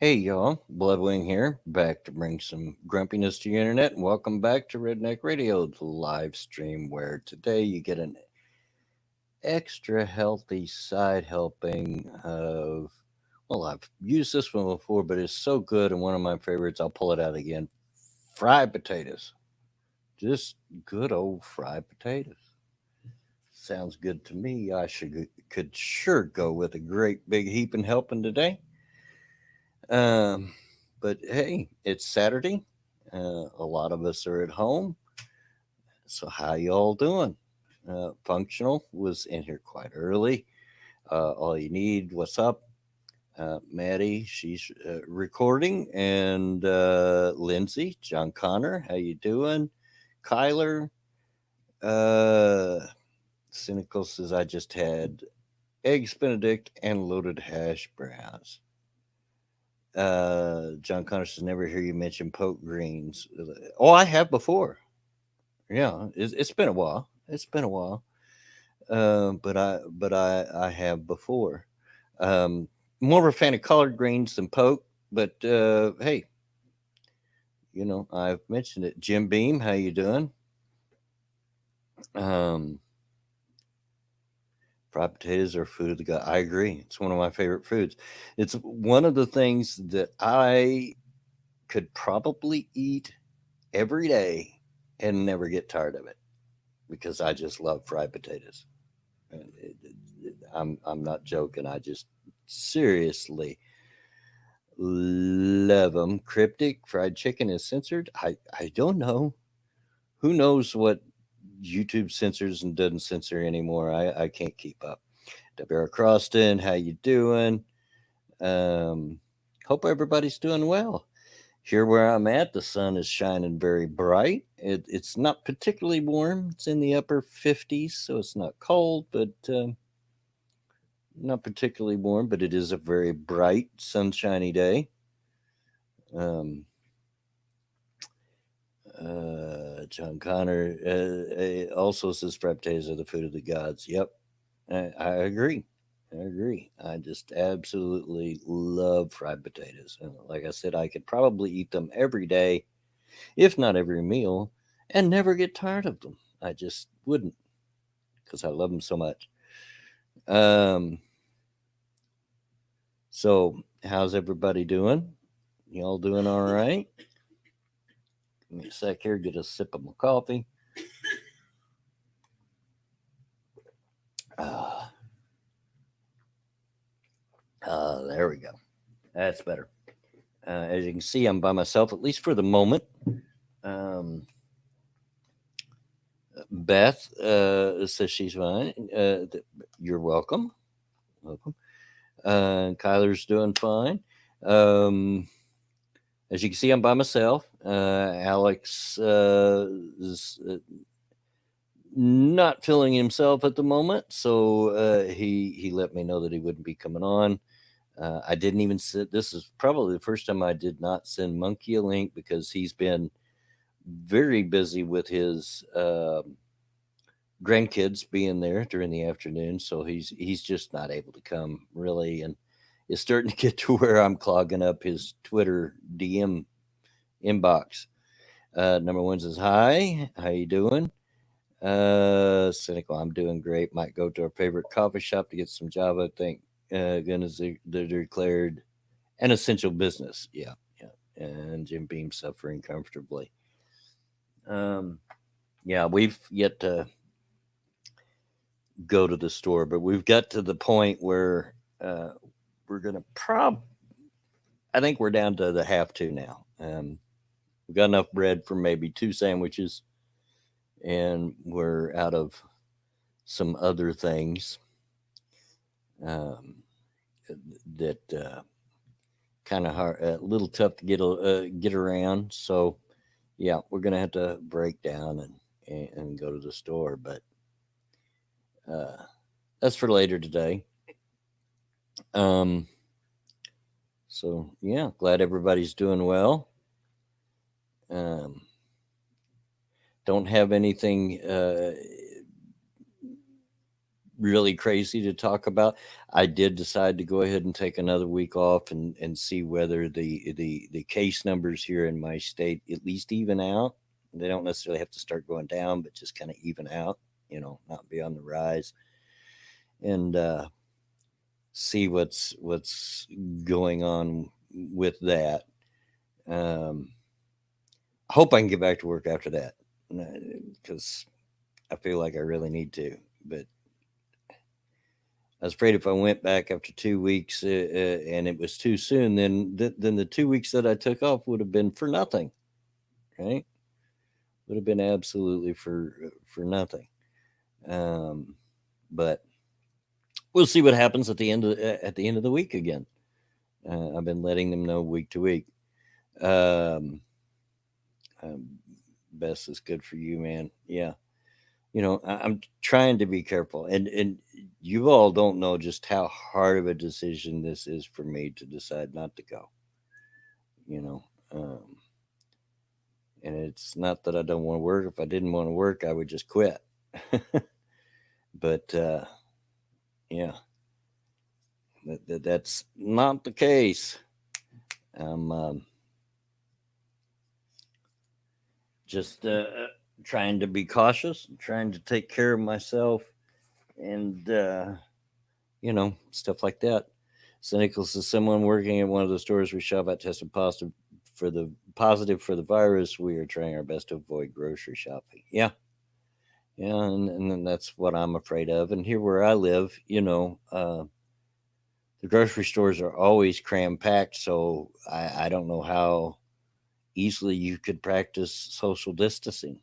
Hey y'all, Bloodwing here, back to bring some grumpiness to your internet. And welcome back to Redneck Radio, the live stream where today you get an extra healthy side helping of, well, I've used this one before, but it's so good and one of my favorites. I'll pull it out again. Fried potatoes. Just good old fried potatoes. Sounds good to me. Could sure go with a great big heaping helping today. Um, but hey, it's Saturday. A lot of us are at home. So how y'all doing? Functional was in here quite early. All you need, what's up? Maddie, she's recording, and Lindsay, John Connor, how you doing? Kyler, uh, Cynical says I just had eggs Benedict and loaded hash browns. John Connor says never hear you mention poke greens. Oh, I have before. Yeah, it's been a while. It's been a while. But I have before. Um, More of a fan of collard greens than poke. But hey, I've mentioned it. Jim Beam, how you doing? Um, Fried potatoes are food of the god. I agree. It's one of my favorite foods. It's one of the things that I could probably eat every day and never get tired of it because I just love fried potatoes. I'm not joking. I just seriously love them. Cryptic fried chicken is censored. I don't know. Who knows what YouTube censors and doesn't censor anymore? I can't keep up. Deborah Croston, how you doing? Um, Hope everybody's doing well. Here where I'm at, the sun is shining very bright. It's not particularly warm. It's in the upper 50s, so it's not cold, but not particularly warm. But it is a very bright, sunshiny day. Um, John Connor also says fried potatoes are the food of the gods. Yep, I agree. I agree. I just absolutely love fried potatoes. And like I said, I could probably eat them every day, if not every meal, and never get tired of them. I just wouldn't because I love them so much. Um, so, how's everybody doing? Y'all doing all right? Give me a sec here, get a sip of my coffee. Uh, there we go. That's better. As you can see, I'm by myself, at least for the moment. Um, Beth says she's fine. You're welcome. Welcome. Kyler's doing fine. Um, as you can see, I'm by myself. Alex is not feeling himself at the moment, so he let me know that he wouldn't be coming on. I didn't even send. This is probably the first time I did not send Monkey a link because he's been very busy with his grandkids being there during the afternoon, so he's just not able to come really, and it's starting to get to where I'm clogging up his Twitter DM inbox. Number one says, "Hi, how you doing?" Cynical, I'm doing great. Might go to our favorite coffee shop to get some Java. Thank goodness they're declared an essential business. Yeah, yeah. And Jim Beam suffering comfortably. Um, yeah, we've yet to go to the store, but we've got to the point where we're gonna I think we're down to the have to now. We've got enough bread for maybe two sandwiches, and we're out of some other things um, that kind of hard, a little tough to get around. So yeah, we're gonna have to break down and go to the store, but uh, that's for later today. Um, so yeah, glad everybody's doing well. Um, don't have anything really crazy to talk about. I did decide to go ahead and take another week off and see whether the case numbers here in my state at least even out. They don't necessarily have to start going down, but just kind of even out, not be on the rise, and see what's going on with that. Um, I hope I can get back to work after that because I feel like I really need to. But I was afraid if I went back after 2 weeks and it was too soon, then the 2 weeks that I took off would have been for nothing, right? Would have been absolutely for nothing. Um, but we'll see what happens at the end of the week again. I've been letting them know week to week. Um, um, Best is good for you, man. Yeah, I'm trying to be careful, and you all don't know just how hard of a decision this is for me to decide not to go. You know, um, and it's not that I don't want to work. If I didn't want to work, I would just quit. But yeah, that's not the case. I'm just trying to be cautious, trying to take care of myself, and stuff like that. Cynical says someone working at one of the stores we shop at tested positive for the virus. We are trying our best to avoid grocery shopping. Yeah, yeah, and then that's what I'm afraid of. And here where I live, the grocery stores are always cram packed, so I don't know how easily you could practice social distancing.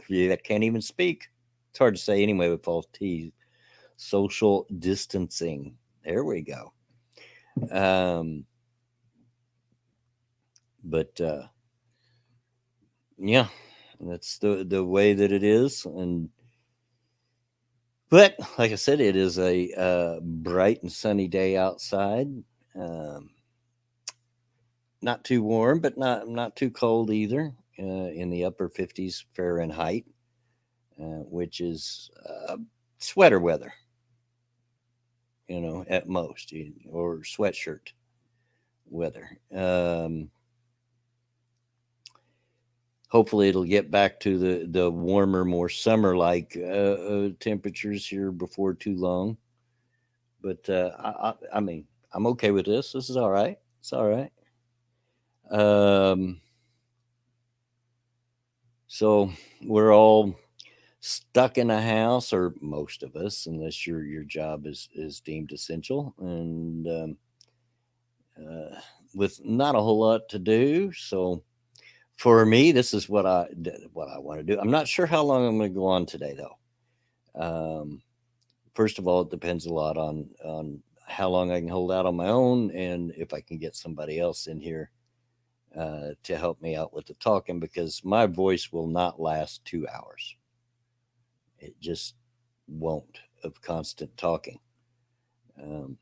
Yeah, I can't even speak. It's hard to say anyway with false T's. Social distancing. There we go. Um, but yeah, that's the way that it is. And but like I said, it is a bright and sunny day outside. Um, not too warm, but not too cold either. In the upper 50s Fahrenheit, which is sweater weather, at most, or sweatshirt weather. Hopefully, it'll get back to the warmer, more summer like temperatures here before too long. But I mean, I'm okay with this. This is all right. It's all right. Um, so we're all stuck in a house, or most of us, unless your job is deemed essential, and uh, with not a whole lot to do. So for me, this is what I want to do. I'm not sure how long I'm going to go on today, though. First of all, it depends a lot on how long I can hold out on my own, and if I can get somebody else in here to help me out with the talking, because my voice will not last 2 hours. It just won't, of constant talking. Um,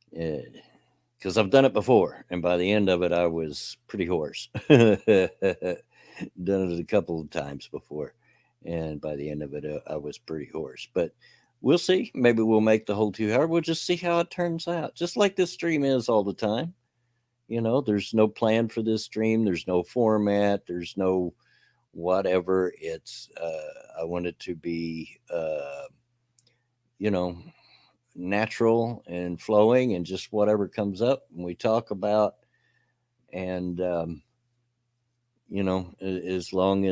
because I've done it before, and by the end of it, I was pretty hoarse. Done it a couple of times before, and by the end of it, I was pretty hoarse. But we'll see. Maybe we'll make the whole 2 hour. We'll just see how it turns out. Just like this stream is all the time. There's no plan for this stream. There's no format. There's no whatever. It's I want it to be you know natural and flowing, and just whatever comes up and we talk about. And as long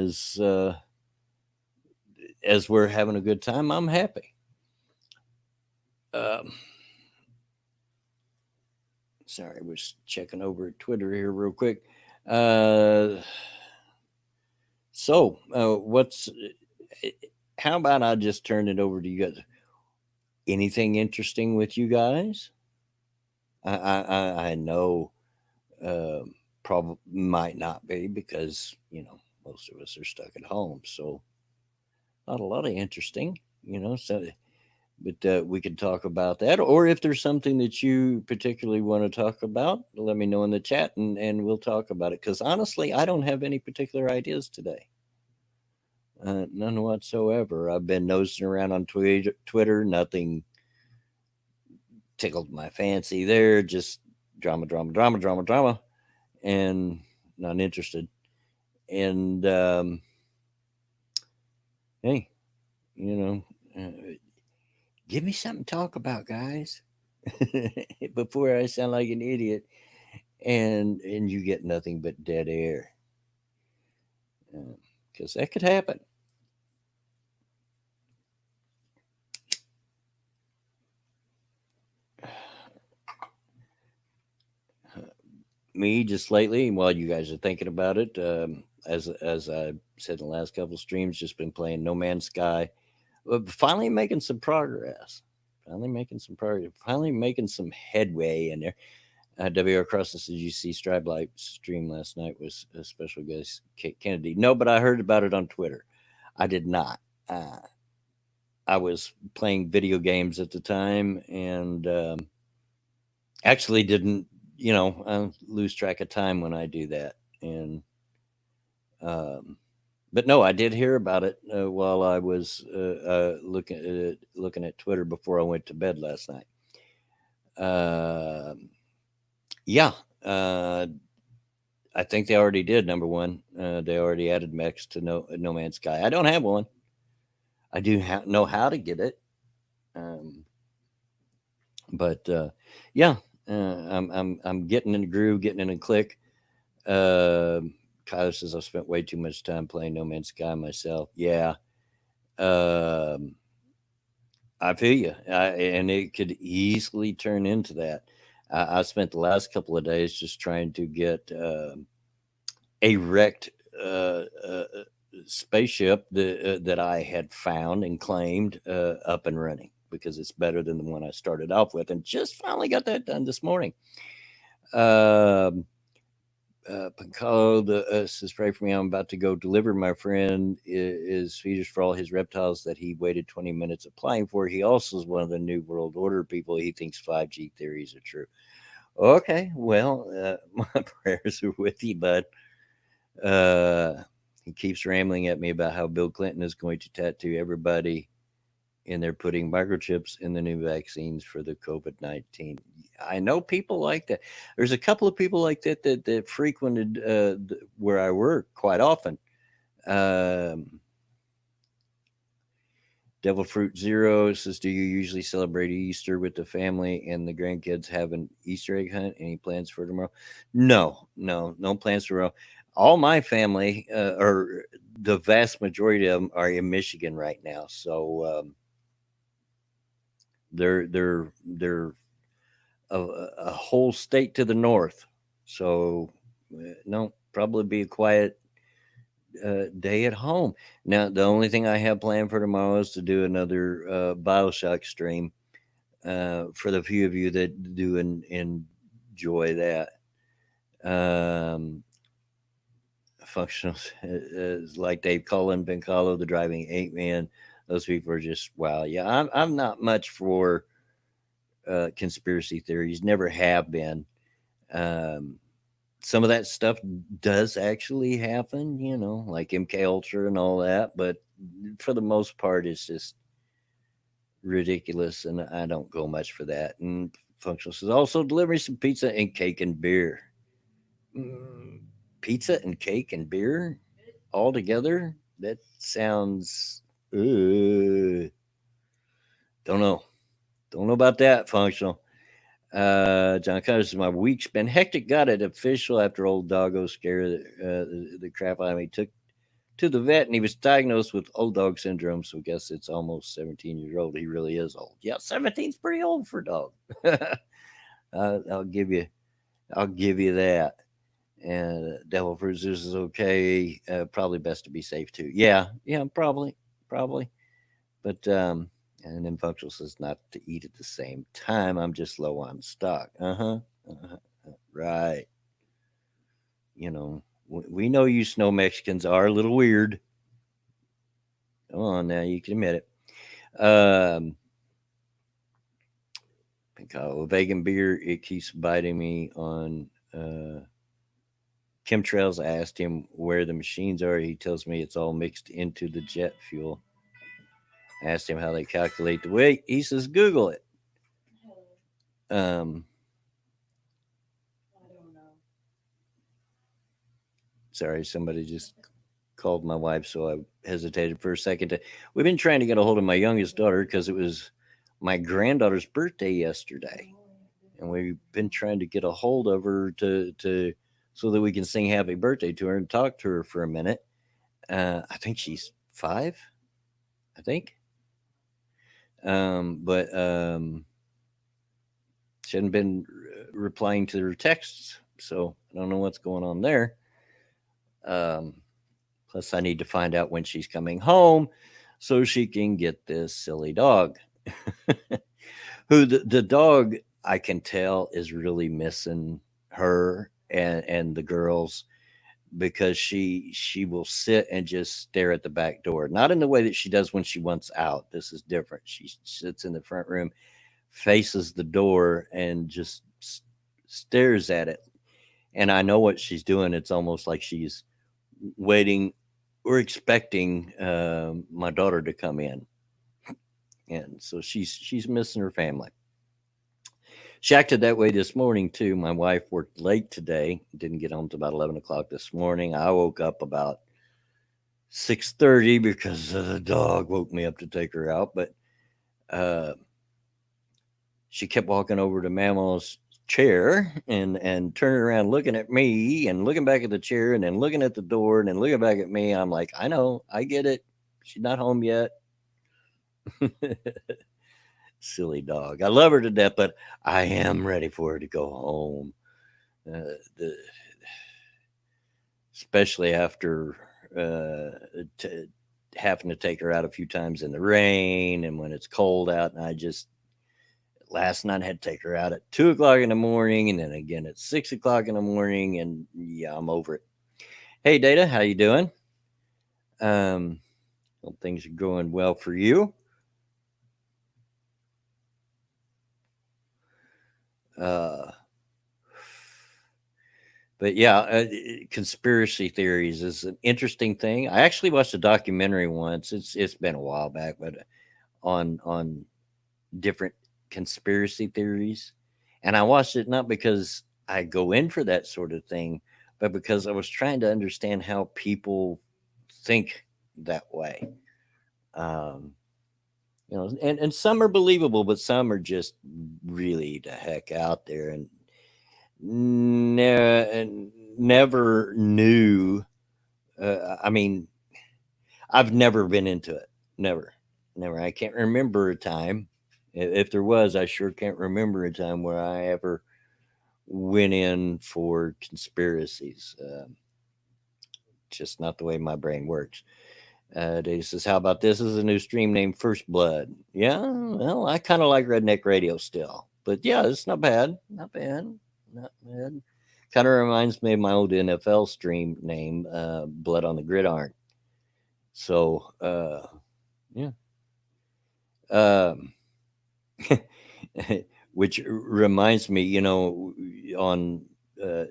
as we're having a good time, I'm happy. um Sorry, I was checking over Twitter here real quick. uh what's how about I just turn it over to you guys? Anything interesting with you guys? I know, probably might not be, because most of us are stuck at home, so not a lot of interesting. So but we could talk about that, or if there's something that you particularly want to talk about, let me know in the chat, and we'll talk about it, because honestly, I don't have any particular ideas today. None whatsoever. I've been nosing around on Twitter. Nothing tickled my fancy there. Just drama, drama, drama, drama, drama, and not interested. And hey, you know, give me something to talk about, guys, before I sound like an idiot. And you get nothing but dead air, because that could happen. Me just lately, while you guys are thinking about it, as I said in the last couple streams, just been playing No Man's Sky. Finally making some progress. Finally making some progress. Finally making some headway in there. WR Cross says, you see Stripe Light stream last night with a special guest Kate Kennedy. No, but I heard about it on Twitter. I did not. Uh, I was playing video games at the time and actually didn't, lose track of time when I do that. And um, but no, I did hear about it while I was looking at Twitter before I went to bed last night. Um yeah, uh, I think they already did. Number one, they already added mechs to No Man's Sky. I don't have one. I do know how to get it, um, but yeah, I'm getting in the groove, getting in a click. Uh, Kyler says I've spent way too much time playing No Man's Sky myself. Yeah, um, I feel you, and it could easily turn into that. I spent the last couple of days just trying to get a wrecked spaceship that I had found and claimed up and running because it's better than the one I started off with, and just finally got that done this morning. Um, Pincalo says, pray for me. I'm about to go deliver my friend is feeders for all his reptiles that he waited 20 minutes applying for. He also is one of the New World Order people. He thinks 5G theories are true. Okay, well, my prayers are with you, bud. Uh, he keeps rambling at me about how Bill Clinton is going to tattoo everybody and they're putting microchips in the new vaccines for the COVID-19. I know people like that. There's a couple of people like that frequented where I work quite often. Um, Devil Fruit Zero says, do you usually celebrate Easter with the family and the grandkids have an Easter egg hunt? Any plans for tomorrow? No plans for tomorrow. All my family, or the vast majority of them, are in Michigan right now. So they're a whole state to the north. So no, probably be a quiet day at home. Now, the only thing I have planned for tomorrow is to do another Bioshock stream for the few of you that do enjoy that. Functional is like Dave Cullen, Ben Carlo, the driving eight man. Those people are just wow. Yeah, I'm not much for conspiracy theories. Never have been. Um, some of that stuff does actually happen, like MK Ultra and all that, but for the most part, it's just ridiculous, and I don't go much for that. And Functional says also delivering some pizza and cake and beer. Mm, Pizza and cake and beer all together? That sounds. Don't know. Don't know about that, Functional. John Connor says, my week's been hectic. Got it official after old doggo scared the crap out of me. Took to the vet and he was diagnosed with old dog syndrome. So guess it's almost 17 years old. He really is old. Yeah, 17's pretty old for a dog. I'll give you, I'll give you that. And Devil Fruit Zeus is okay. Probably best to be safe too. Yeah, probably. But and then Functional says not to eat at the same time. I'm just low on stock. Uh-huh. Right. We know you snow Mexicans are a little weird. Come on now, you can admit it. Vegan beer, it keeps biting me on chemtrails. I asked him where the machines are. He tells me it's all mixed into the jet fuel. I asked him how they calculate the weight. He says, Google it. Um, Sorry, somebody just called my wife, so I hesitated for a second. We've been trying to get a hold of my youngest daughter because it was my granddaughter's birthday yesterday, and we've been trying to get a hold of her to so that we can sing happy birthday to her and talk to her for a minute. I think she's 5, I think. But she hadn't been replying to her texts, so I don't know what's going on there. Um, Plus, I need to find out when she's coming home so she can get this silly dog. Who the dog, I can tell, is really missing her and the girls, because she will sit and just stare at the back door, not in the way that she does when she wants out. This is different. She sits in the front room, faces the door, and just stares at it. And I know what she's doing. It's almost like she's waiting or expecting my daughter to come in, and so she's missing her family. She acted that way this morning too. My wife worked late today, didn't get home till about 11 o'clock this morning. I woke up about 6:30 because the dog woke me up to take her out. But uh, she kept walking over to Mammal's chair and turning around, looking at me and looking back at the chair, and then looking at the door, and then looking back at me. I'm like, I know, I get it. She's not home yet. Silly dog. I love her to death, but I am ready for her to go home. The, especially after t- having to take her out a few times in the rain and when it's cold out. And I just, last night I had to take her out at 2 o'clock in the morning, and then again at 6 o'clock in the morning. And yeah, I'm over it. Hey, Data, how you doing? Um, Hope things are going well for you. Uh, but yeah, conspiracy theories is an interesting thing. I actually watched a documentary once. It's been a while back, but on different conspiracy theories, and I watched it not because I go in for that sort of thing, but because I was trying to understand how people think that way. Um, and some are believable, but some are just really the heck out there, and never knew. I mean, I've never been into it. Never, never. I can't remember a time. If there was, I sure can't remember a time where I ever went in for conspiracies. Just not the way my brain works. Dave says, "How about this? Is a new stream named First Blood." Yeah, well, I kind of like Redneck Radio still, but yeah, it's not bad. Not bad. Not bad. Kind of reminds me of my old NFL stream name, Blood on the Gridiron. So, yeah. Um, which reminds me, on uh,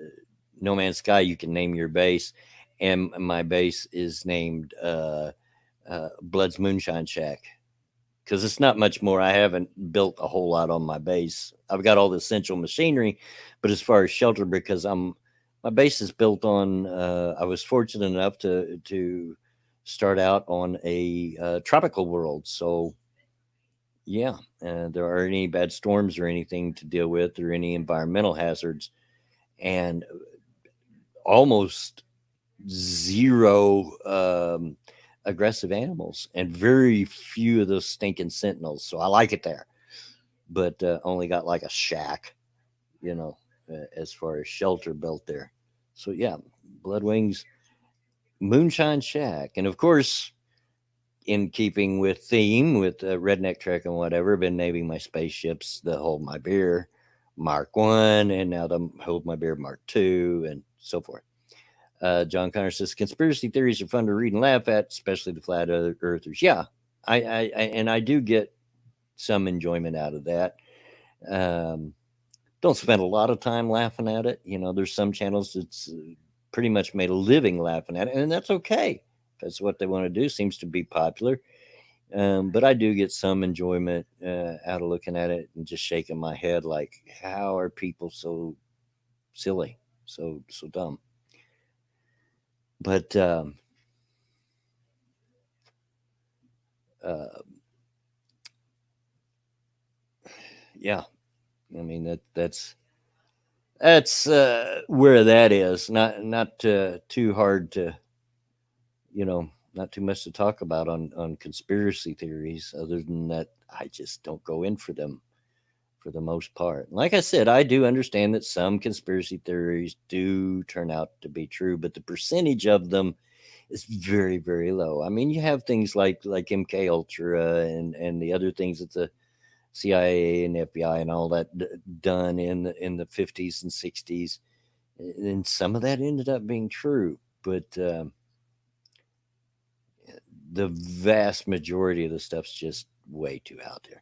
No Man's Sky, you can name your base, and my base is named Blood's Moonshine Shack, because it's not much more. I haven't built a whole lot on my base. I've got all the essential machinery, but as far as shelter, because my base is built on. I was fortunate enough to start out on a tropical world, so yeah, there are any bad storms or anything to deal with, or any environmental hazards, and almost zero aggressive animals, and very few of those stinking sentinels. So I like it there, but only got like a shack, as far as shelter built there. So yeah, Bloodwings Moonshine Shack, and of course, in keeping with theme with Redneck Trek and whatever, been naming my spaceships the Hold My Beer Mark One, and now the Hold My Beer Mark Two, and so forth. John Connor says conspiracy theories are fun to read and laugh at, especially the flat earthers. Yeah, and I do get some enjoyment out of that. Um, don't spend a lot of time laughing at it. There's some channels that's pretty much made a living laughing at it, and that's okay. If that's what they want to do. Seems to be popular. But I do get some enjoyment out of looking at it and just shaking my head like, how are people so silly, so dumb? But uh, yeah, I mean that's where that is. Not too hard to, not too much to talk about on conspiracy theories. Other than that, I just don't go in for them for the most part. Like I said, I do understand that some conspiracy theories do turn out to be true, but the percentage of them is very, very low. I mean, you have things like MK Ultra and the other things that the CIA and FBI and all that done in the 50s and 60s, and some of that ended up being true, but the vast majority of the stuff's just way too out there.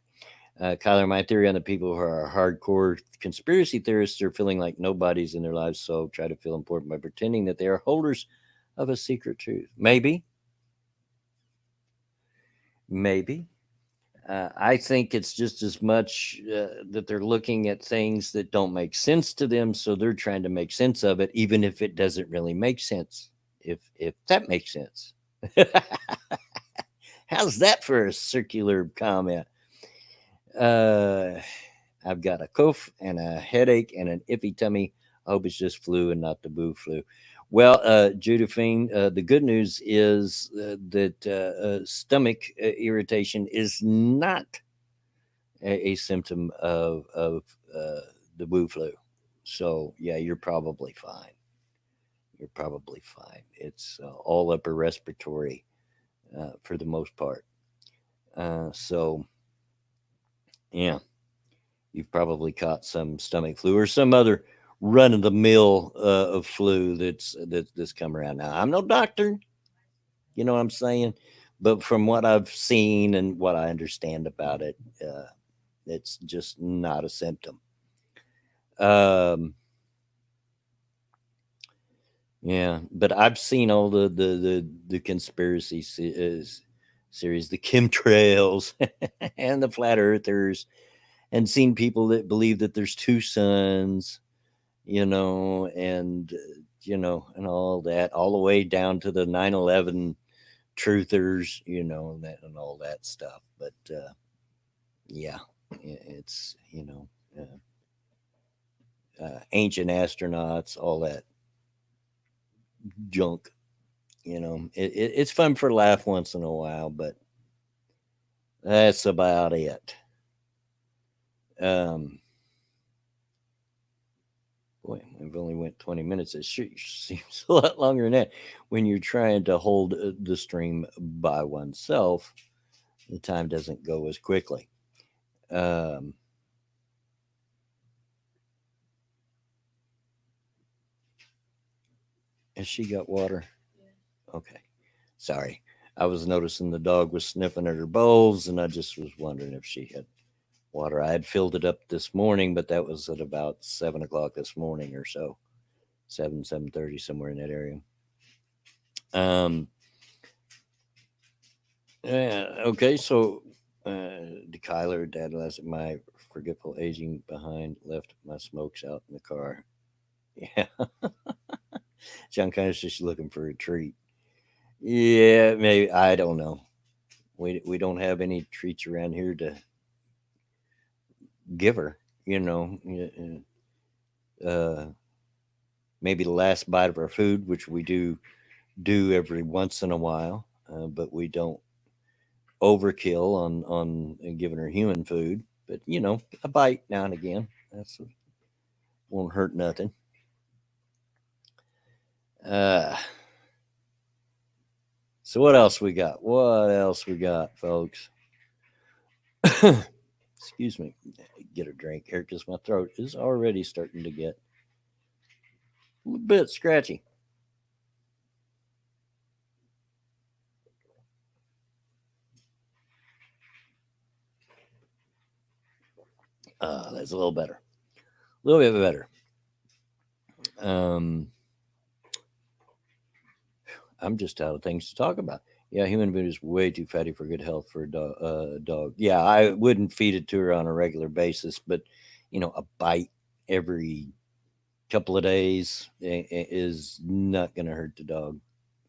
Kyler, my theory on the people who are hardcore conspiracy theorists are feeling like nobody's in their lives, so try to feel important by pretending that they are holders of a secret truth. Maybe. I think it's just as much that they're looking at things that don't make sense to them, so they're trying to make sense of it, even if it doesn't really make sense. If that makes sense. How's that for a circular comment? Uh, I've got a cough and a headache and an iffy tummy. I hope it's just flu and not the boo flu. Well, Josephine, the good news is that stomach irritation is not a symptom of the boo flu. So, yeah, you're probably fine. You're probably fine. It's all upper respiratory for the most part. So, yeah. You've probably caught some stomach flu or some other run of the mill of flu that's come around. Now, I'm no doctor, you know what I'm saying, but from what I've seen and what I understand about it, it's just not a symptom. Um, yeah, but I've seen all the conspiracy series, the chemtrails and the flat earthers, and seen people that believe that there's two suns, and and all that, all the way down to the 9/11 truthers, and that and all that stuff. But yeah, it's ancient astronauts, all that junk. It's fun for a laugh once in a while, but that's about it. Um, Boy, we've only went 20 minutes. It sure seems a lot longer than that. When you're trying to hold the stream by oneself, the time doesn't go as quickly. Um, has she got water? Okay. Sorry. I was noticing the dog was sniffing at her bowls, and I just was wondering if she had water. I had filled it up this morning, but that was at about 7 o'clock this morning or so. 7:30, somewhere in that area. Um, yeah, okay, so the Kyler, Dad last my forgetful aging behind left my smokes out in the car. Yeah, John kind of just looking for a treat. Yeah, maybe I don't know. We don't have any treats around here to give her. Uh, maybe the last bite of our food, which we do every once in a while, but we don't overkill on giving her human food. But a bite now and again, that's won't hurt nothing. Uh, so what else we got? What else we got, folks? Excuse me. Get a drink here because my throat is already starting to get a little bit scratchy. That's a little better. A little bit better. Um, I'm just out of things to talk about. Yeah, human food is way too fatty for good health for a dog. Yeah, I wouldn't feed it to her on a regular basis, but a bite every couple of days is not going to hurt the dog.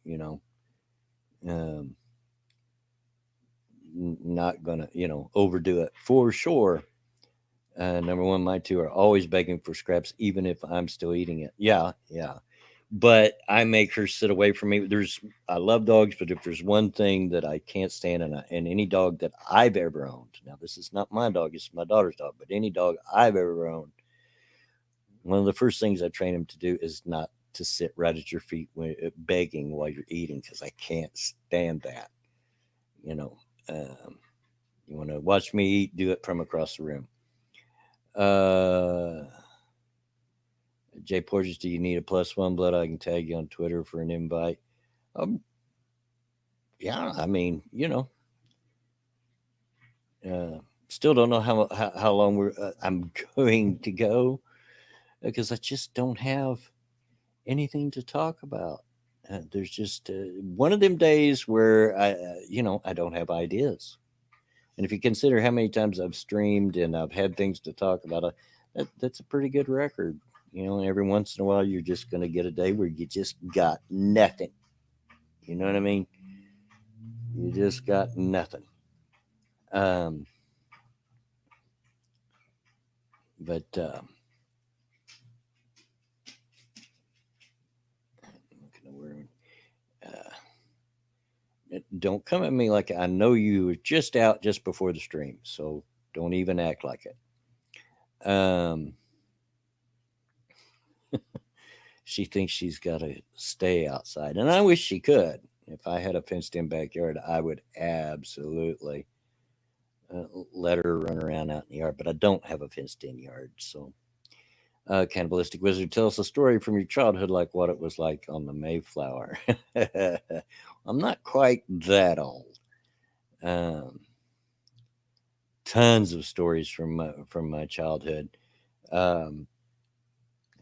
You know, um, not going to overdo it for sure. Number one, my two are always begging for scraps, even if I'm still eating it. Yeah, yeah. But I make her sit away from me. I love dogs, but if there's one thing that I can't stand, and any dog that I've ever owned, now this is not my dog, it's my daughter's dog, but any dog I've ever owned, one of the first things I train him to do is not to sit right at your feet begging while you're eating, because I can't stand that. You know, um, you want to watch me eat, do it from across the room. Uh, Jay Porges, do you need a plus one blood? I can tag you on Twitter for an invite. Um, yeah, I mean, uh, still don't know how long I'm going to go, because I just don't have anything to talk about. There's just one of them days where I don't have ideas. And if you consider how many times I've streamed and I've had things to talk about, that's a pretty good record. And every once in a while, you're just going to get a day where you just got nothing. You know what I mean? You just got nothing. Um, but uh, don't come at me like I know you were just out just before the stream. So don't even act like it. She thinks she's got to stay outside, and I wish she could. If I had a fenced-in backyard, I would absolutely uh, let her run around out in the yard. But I don't have a fenced-in yard, so. Cannibalistic Wizard, tell us a story from your childhood, like what it was like on the Mayflower. I'm not quite that old. Um, Tons of stories from my childhood. Um,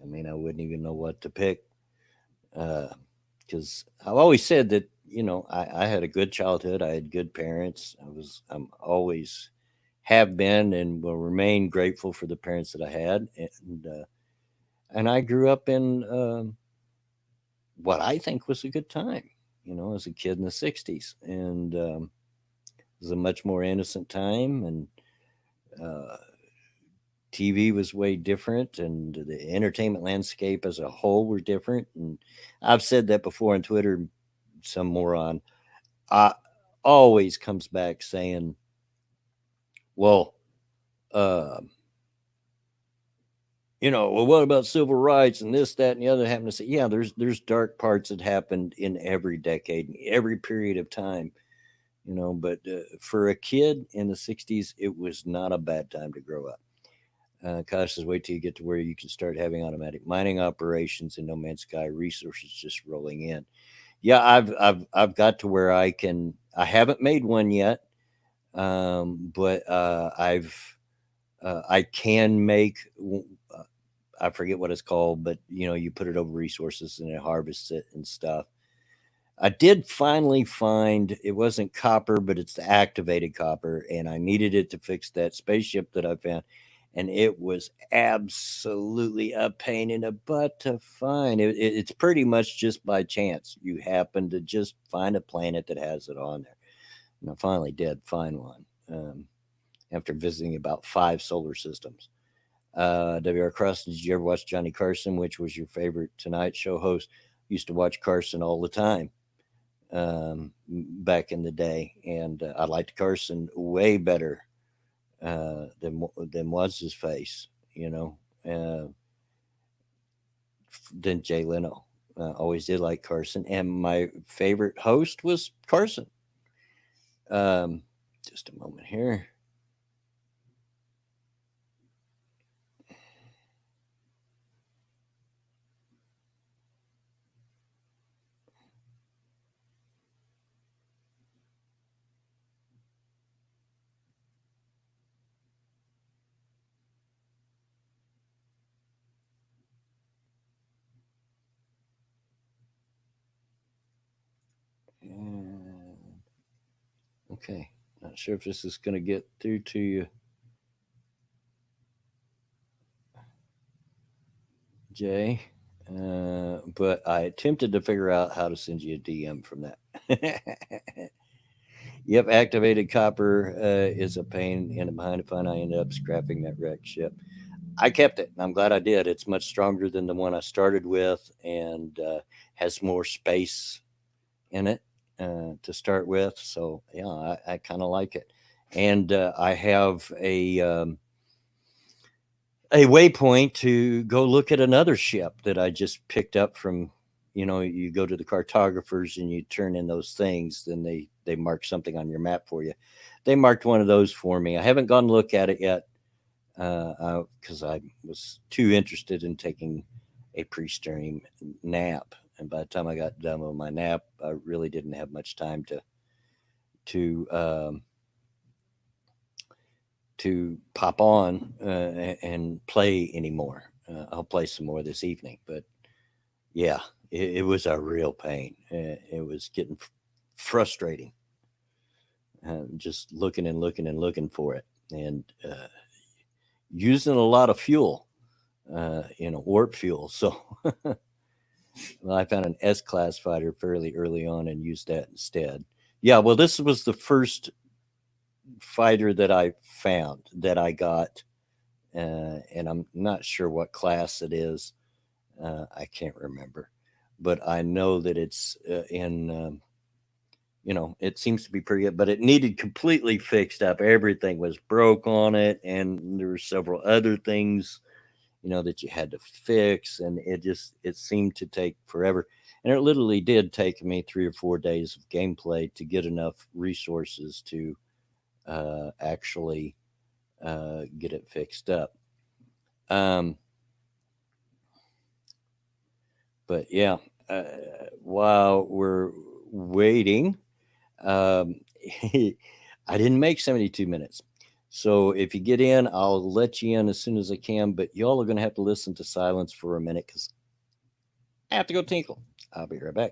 I mean, I wouldn't even know what to pick, because I've always said that I had a good childhood. I had good parents. I'm always have been and will remain grateful for the parents that I had, and I grew up in what I think was a good time. As a kid in the '60s, and it was a much more innocent time, and uh, TV was way different, and the entertainment landscape as a whole were different. And I've said that before on Twitter. Some moron I always comes back saying, "Well, uh, well, what about civil rights and this, that, and the other?" Happen to say, yeah, there's dark parts that happened in every decade, every period of time. But for a kid in the '60s, it was not a bad time to grow up. Kosh says, wait till you get to where you can start having automatic mining operations in No Man's Sky, resources just rolling in. Yeah, I've got to where I can. I haven't made one yet, but I can make. I forget what it's called, but you put it over resources and it harvests it and stuff. I did finally find it wasn't copper, but it's the activated copper, and I needed it to fix that spaceship that I found. And it was absolutely a pain in the butt to find. It's pretty much just by chance. You happen to just find a planet that has it on there. And I finally did find one after visiting about 5 solar systems. W.R. Carson, did you ever watch Johnny Carson? Which was your favorite Tonight Show host? Used to watch Carson all the time back in the day, and I liked Carson way better than was his face, uh, than Jay Leno. Always did like Carson, and my favorite host was Carson. Um, just a moment here. Okay. Not sure if this is going to get through to you, Jay. But I attempted to figure out how to send you a DM from that. Yep, activated copper is a pain in the behind if I ended up scrapping that wrecked ship. I kept it, and I'm glad I did. It's much stronger than the one I started with, and has more space in it to start with. So yeah, I kind of like it. And I have a waypoint to go look at another ship that I just picked up from. You go to the cartographers and you turn in those things, then they mark something on your map for you. They marked one of those for me. I haven't gone to look at it yet because I was too interested in taking a pre-stream nap, and by the time I got done with my nap, I really didn't have much time to to pop on and play anymore. I'll play some more this evening, but yeah, it was a real pain. It was getting frustrating, just looking and looking and looking for it, and using a lot of fuel, warp fuel. So well, I found an S class fighter fairly early on and used that instead. Yeah, well, this was the first fighter that I found that I got, and I'm not sure what class it is. I can't remember, but I know that it's in. It seems to be pretty good, but it needed completely fixed up. Everything was broke on it, and there were several other things, that you had to fix, and it seemed to take forever. And it literally did take me 3 or 4 days of gameplay to get enough resources to actually get it fixed up. Um, but yeah, uh, while we're waiting, um, I didn't make 72 minutes. So if you get in, I'll let you in as soon as I can. But y'all are going to have to listen to silence for a minute because I have to go tinkle. I'll be right back.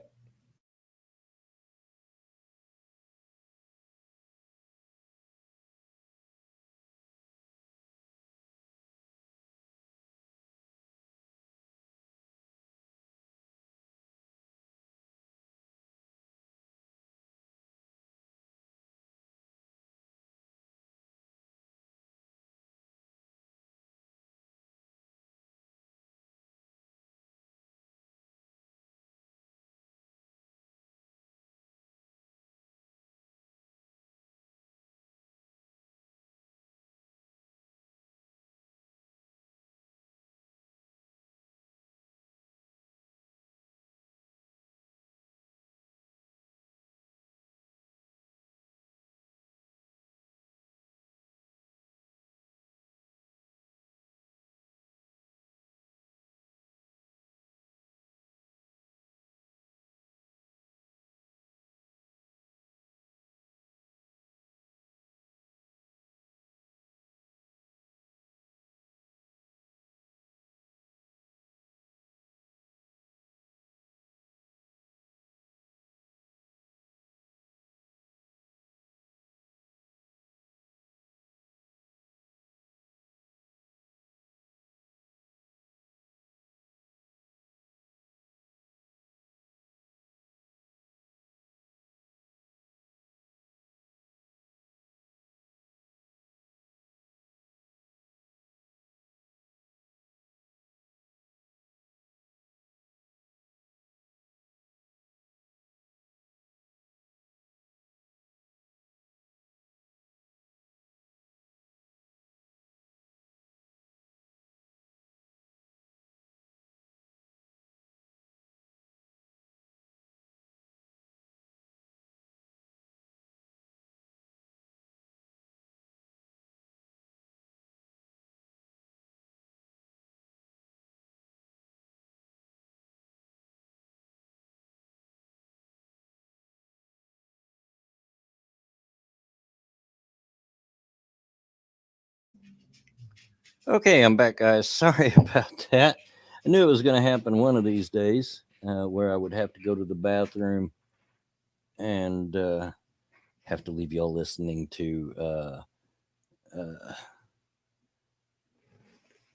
Okay, I'm back, guys. Sorry about that. I knew it was going to happen one of these days where I would have to go to the bathroom and have to leave y'all listening to uh,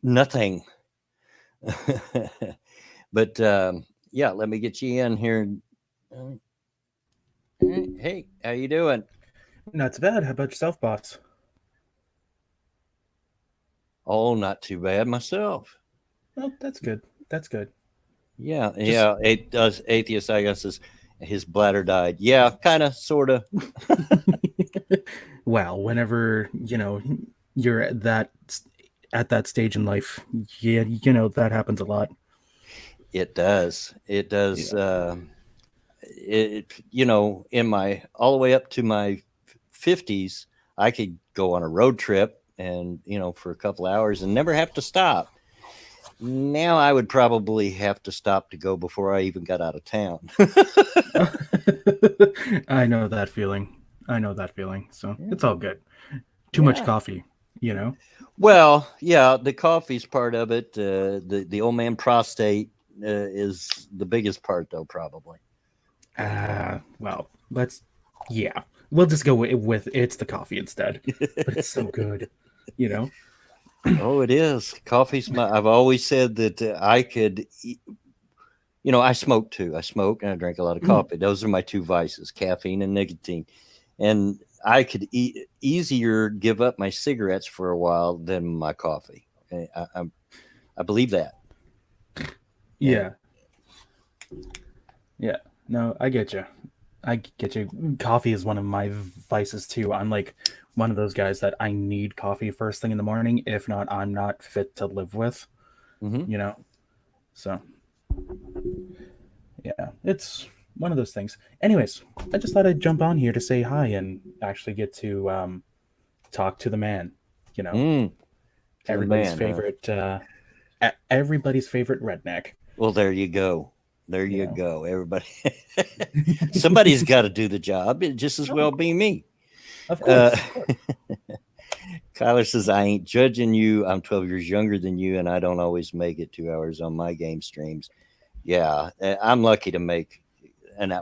nothing. But yeah, let me get you in here. Uh, Hey, how you doing? Not too bad. How about yourself, boss? Oh, not too bad myself. Oh, that's good. That's good. Yeah, Just yeah. It does. Atheist, I guess, is his bladder died. Yeah, kind of, sort of. well, whenever you're at that stage in life, yeah, that happens a lot. It does. It does. Yeah. In my all the way up to my 50s, I could go on a road trip and for a couple hours and never have to stop. Now I would probably have to stop to go before I even got out of town. I know that feeling. I know that feeling. So it's all good. Too much Yeah. coffee, you know. Well, yeah, the coffee's part of it. The old man prostate is the biggest part, though, probably. Well, let's yeah. We'll just go with it's the coffee instead. But it's so good, you know. Oh, it is. Coffee's my. I've always said that I could. I smoke too. I smoke and I drink a lot of Mm. coffee. Those are my two vices: caffeine and nicotine. And I could easier give up my cigarettes for a while than my coffee. I believe that. And Yeah. Yeah. No, I get you. I get you. Coffee is one of my vices too. I'm like one of those guys that I need coffee first thing in the morning. If not, I'm not fit to live with, hmm you know? So, yeah, it's one of those things. Anyways, I just thought I'd jump on here to say hi and actually get to talk to the man, you know? mm, to the Everybody's man, huh? favorite, everybody's favorite redneck, Well, there you go. There you you know? go. Everybody, somebody's got to do the job. It just as Oh, well be me. of Uh, course, of course. Kyler says, I ain't judging you. I'm 12 years younger than you, and I don't always make it 2 hours on my game streams. Yeah, I'm lucky to make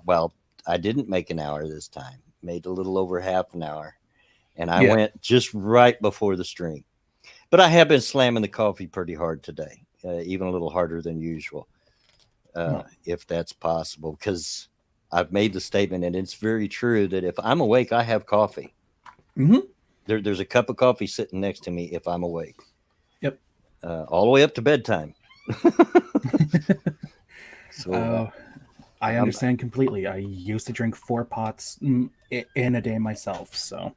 well, I didn't make an hour this time. Made a little over half an hour, and I Yeah. went just right before the stream. But I have been slamming the coffee pretty hard today, even a little harder than usual, Well, if that's possible, because I've made the statement, and it's very true that if I'm awake, I have coffee. hmm There's a cup of coffee sitting next to me if I'm awake, yep. all the way up to bedtime. So uh, I I'm understand completely. I used to drink 4 pots in a day myself, so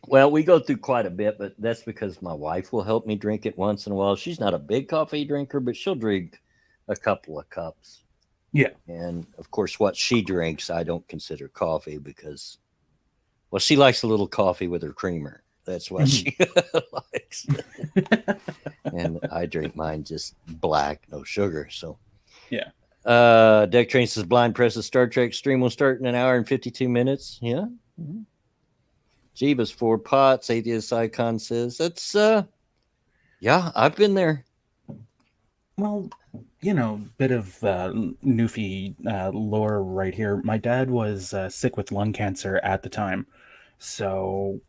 Well, we go through quite a bit, but that's because my wife will help me drink it once in a while. She's not a big coffee drinker, but she'll drink a couple of cups. yeah. And of course, what she drinks, I don't consider coffee because, well, she likes a little coffee with her creamer. That's what Mhm. she likes. And I drink mine just black, no sugar. So, Yeah. Deck Train says blind presses Star Trek stream will start in an hour and 52 minutes. Yeah. Mhm. Jeebus 4 pots, Atheist Icon says, that's, yeah, I've been there. Well, bit of Newfie lore right here. My dad was sick with lung cancer at the time, so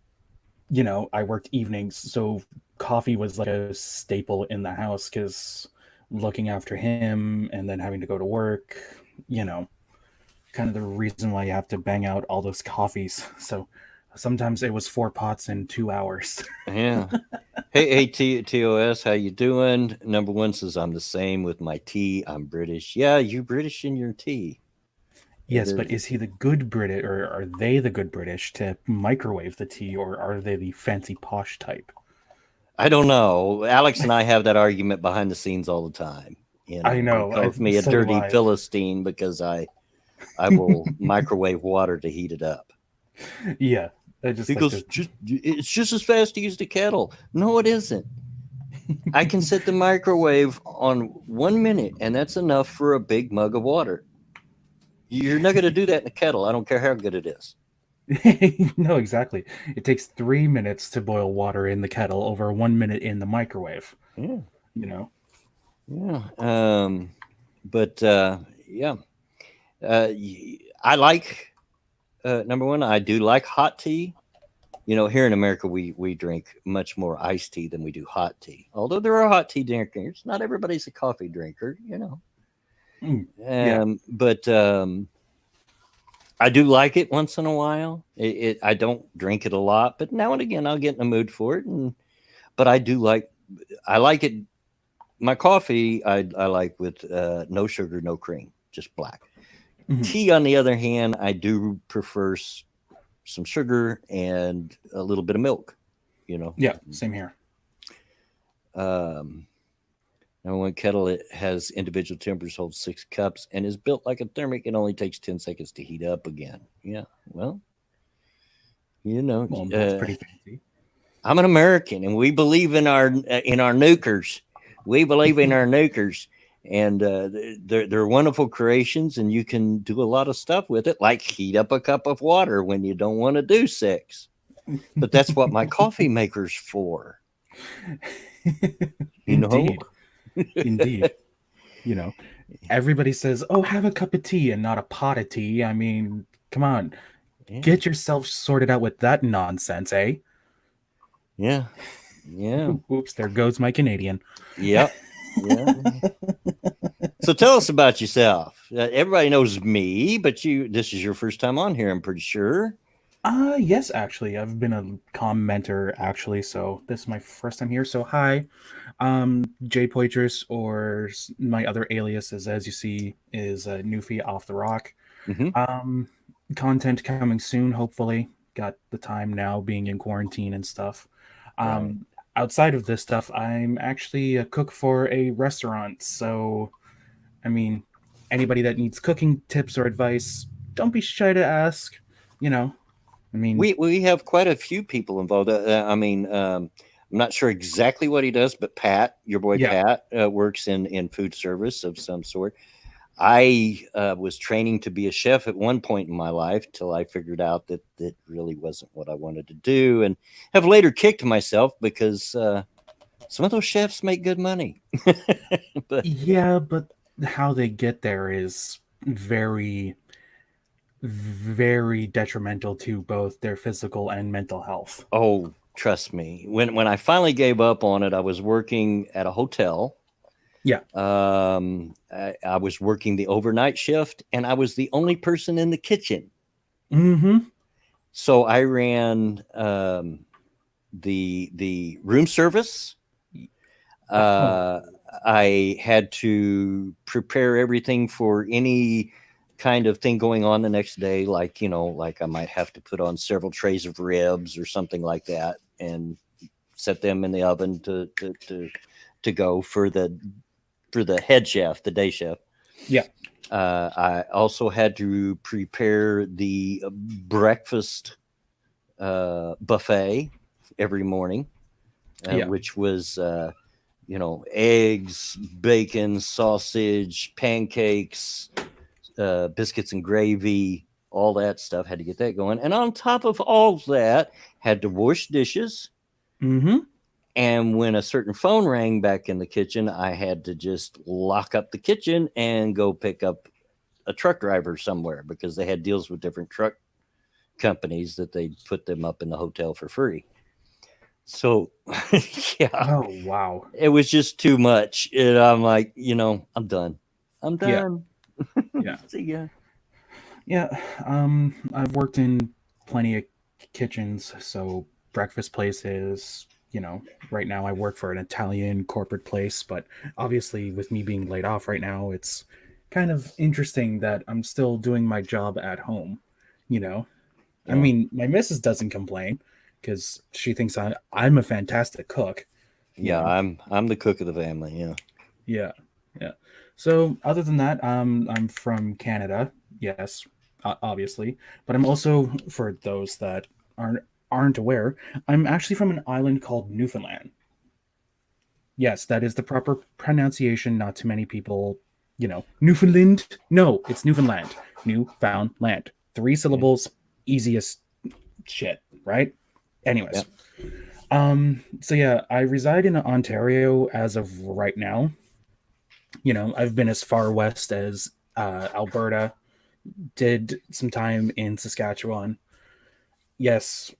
I worked evenings, so coffee was like a staple in the house because looking after him and then having to go to work, you know, kind of the reason why you have to bang out all those coffees. So sometimes it was 4 pots in 2 hours. Yeah. Hey, TOS, how you doing? Number one says I'm the same with my tea. I'm British. Yeah, you British in your tea. Yes, but There's, is he the good British, or are they the good British to microwave the tea, or are they the fancy posh type? I don't know. Alex and I have that argument behind the scenes all the time. I He know, calls me a so do dirty I. philistine because I will microwave water to heat it up. Yeah, I just He like to. goes, it's just as fast to use the kettle. No, it isn't. I can set the microwave on 1 minute, and that's enough for a big mug of water. You're not going to do that in a kettle. I don't care how good it is. No, exactly. It takes 3 minutes to boil water in the kettle over 1 minute in the microwave. Yeah, You know. yeah. But yeah, uh, I like. Number one, I do like hot tea. You know, here in America, we drink much more iced tea than we do hot tea. Although there are hot tea drinkers, not everybody's a coffee drinker. You know, Mm, yeah. but I do like it once in a while. I don't drink it a lot, but now and again I'll get in the mood for it. And but I like it. My coffee I like with no sugar, no cream, just black. Mhm. Tea, on the other hand, I do prefer some sugar and a little bit of milk. You know. Yeah. Same here. Um, Now, one kettle it has individual tempers, holds 6 cups, and is built like a thermic. It only takes 10 seconds to heat up again. Yeah, well, you know, Well, that's pretty fancy. I'm an American, and we believe in our nukers. We believe in our nukers, and they're wonderful creations, and you can do a lot of stuff with it, like heat up a cup of water when you don't want to do sex. But that's what my coffee maker's for, you know. Indeed. Indeed. You know, everybody says, "Oh, have a cup of tea and not a pot of tea." I mean, come on, Yeah, get yourself sorted out with that nonsense, eh? yeah, yeah. Oops, there goes my Canadian. Yep. Yeah. So tell us about yourself. Everybody knows me, but this is your first time on here, I'm pretty sure. Yes, actually, I've been a commenter actually, so this is my first time here. So hi, Jay Poitras, or my other aliases, as you see, is Newfie off the rock. Hmm. Um, Content coming soon, hopefully. Got the time now, being in quarantine and stuff. Right. Um, Outside of this stuff, I'm actually a cook for a restaurant. So, I mean, anybody that needs cooking tips or advice, don't be shy to ask. You know, I mean, We have quite a few people involved. I mean, I'm not sure exactly what he does, but Pat, your boy yeah. Pat, works in food service of some sort. I was training to be a chef at one point in my life till I figured out that that really wasn't what I wanted to do, and have later kicked myself because some of those chefs make good money. But Yeah, but how they get there is very, very detrimental to both their physical and mental health. oh, trust me, when I finally gave up on it, I was working at a hotel. Yeah. I was working the overnight shift, and I was the only person in the kitchen. Mm-hmm. So I ran the room service. Oh, Uh, I had to prepare everything for any kind of thing going on the next day, like like I might have to put on several trays of ribs or something like that, and set them in the oven to go for the head chef, the day chef. yeah. I also had to prepare the breakfast buffet every morning, Yeah. which was eggs, bacon, sausage, pancakes, biscuits and gravy, all that stuff. Had to get that going, and on top of all that, had to wash dishes. Mm-hmm. And when a certain phone rang back in the kitchen, I had to just lock up the kitchen and go pick up a truck driver somewhere because they had deals with different truck companies that they'd put them up in the hotel for free. So, yeah, Oh, wow. it was just too much. And I'm like, I'm done. I'm Yeah. done. Yeah. See ya. Yeah. I've worked in plenty of kitchens, so breakfast places. Right now I work for an Italian corporate place, but obviously with me being laid off right now, it's kind of interesting that I'm still doing my job at home. You know, I Yeah. mean, my missus doesn't complain because she thinks I'm a fantastic cook. You Yeah, know, I'm the cook of the family. Yeah. yeah, yeah. So other than that, I'm from Canada. Yes, obviously, but I'm also, for those that aren't aware, I'm actually from an island called Newfoundland. Yes, that is the proper pronunciation. Not too many people, Newfoundland. No, it's Newfoundland. Newfoundland. Three Yeah. syllables, easiest shit, right? Yeah. Anyways, so yeah, I reside in Ontario as of right now. I've been as far west as Alberta, Did some time in Saskatchewan. Yes,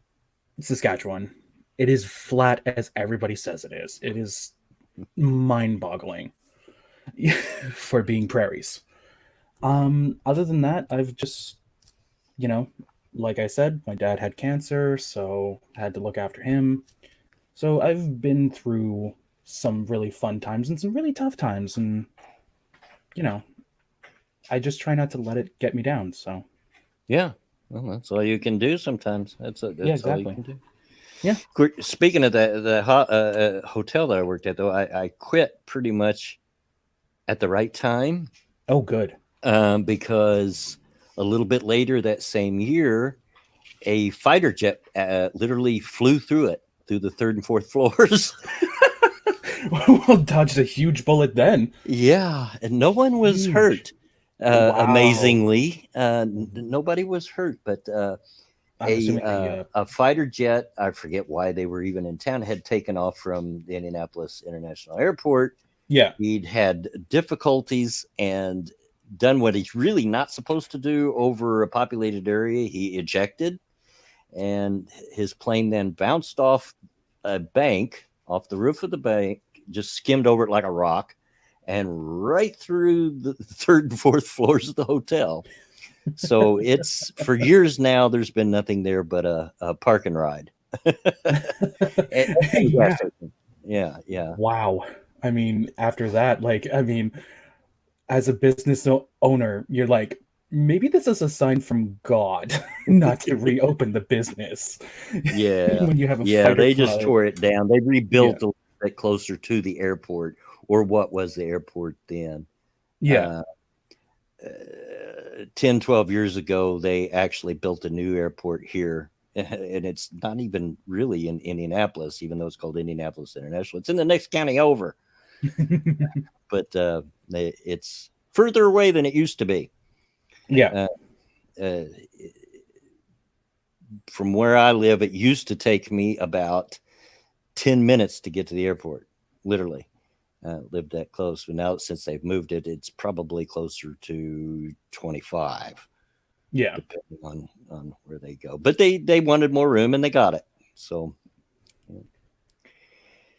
Saskatchewan. It is flat as everybody says it is. It is mind-boggling for being prairies. Other than that, I've just, you know, like I said, my dad had cancer, so I had to look after him. So I've been through some really fun times and some really tough times, and you know, I just try not to let it get me down. So Yeah. Well, that's all you can do sometimes. yeah, That's all you exactly. can do. Yeah. Speaking of the hotel that I worked at, though, I quit pretty much at the right time, Oh, good. because a little bit later that same year, a fighter jet literally flew through it, through the third and fourth floors. Well, dodged a huge bullet then. Yeah, and no one was Huge. hurt. Wow. Amazingly, nobody was hurt, but I'm assuming the a fighter jet, I forget why they were even in town, had taken off from the Indianapolis International Airport. yeah. He'd had difficulties and done what he's really not supposed to do over a populated area. He ejected, and his plane then bounced off a bank, off the roof of the bank, just skimmed over it like a rock, and right through the third and fourth floors of the hotel. So it's for years now. There's been nothing there but a park and ride. And a gas Yeah. station. Yeah, yeah, Wow. I mean, after that, like, I mean, as a business owner, you're like, maybe this is a sign from God not to reopen the business yeah, when you have a yeah. fighter They just pilot. tore it down. They Yeah. rebuilt a little bit closer to the airport, or what was the airport then. Yeah. Uh, 10, 12 years ago, they actually built a new airport here. And it's not even really in Indianapolis, even though it's called Indianapolis International. It's in the next county over, but it's further away than it used to be. yeah. Uh, uh, from where I live, it used to take me about 10 minutes to get to the airport, literally. Lived that close. But now, since they've moved it, it's probably closer to 25, Yeah. depending on where they go. But they wanted more room and they got it. So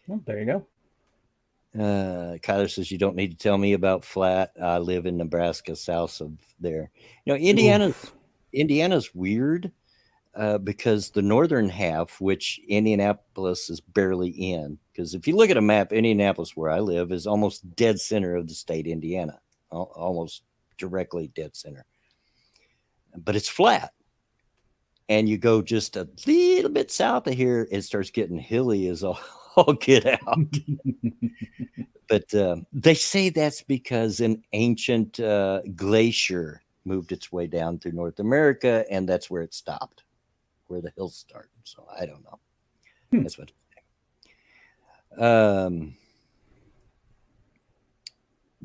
Well, there you go. Kyler says, you don't need to tell me about flat. I live in Nebraska, south of there. Oof. Indiana's weird, because the northern half, which Indianapolis is barely in, because if you look at a map, Indianapolis, where I live, is almost dead center of the state, Indiana, almost directly dead center. But it's flat. And you go just a little bit south of here, it starts getting hilly as all get out. But they say that's because an ancient glacier moved its way down through North America, and that's where it stopped, where the hills start. So I don't know. Hmm. That's what. Um,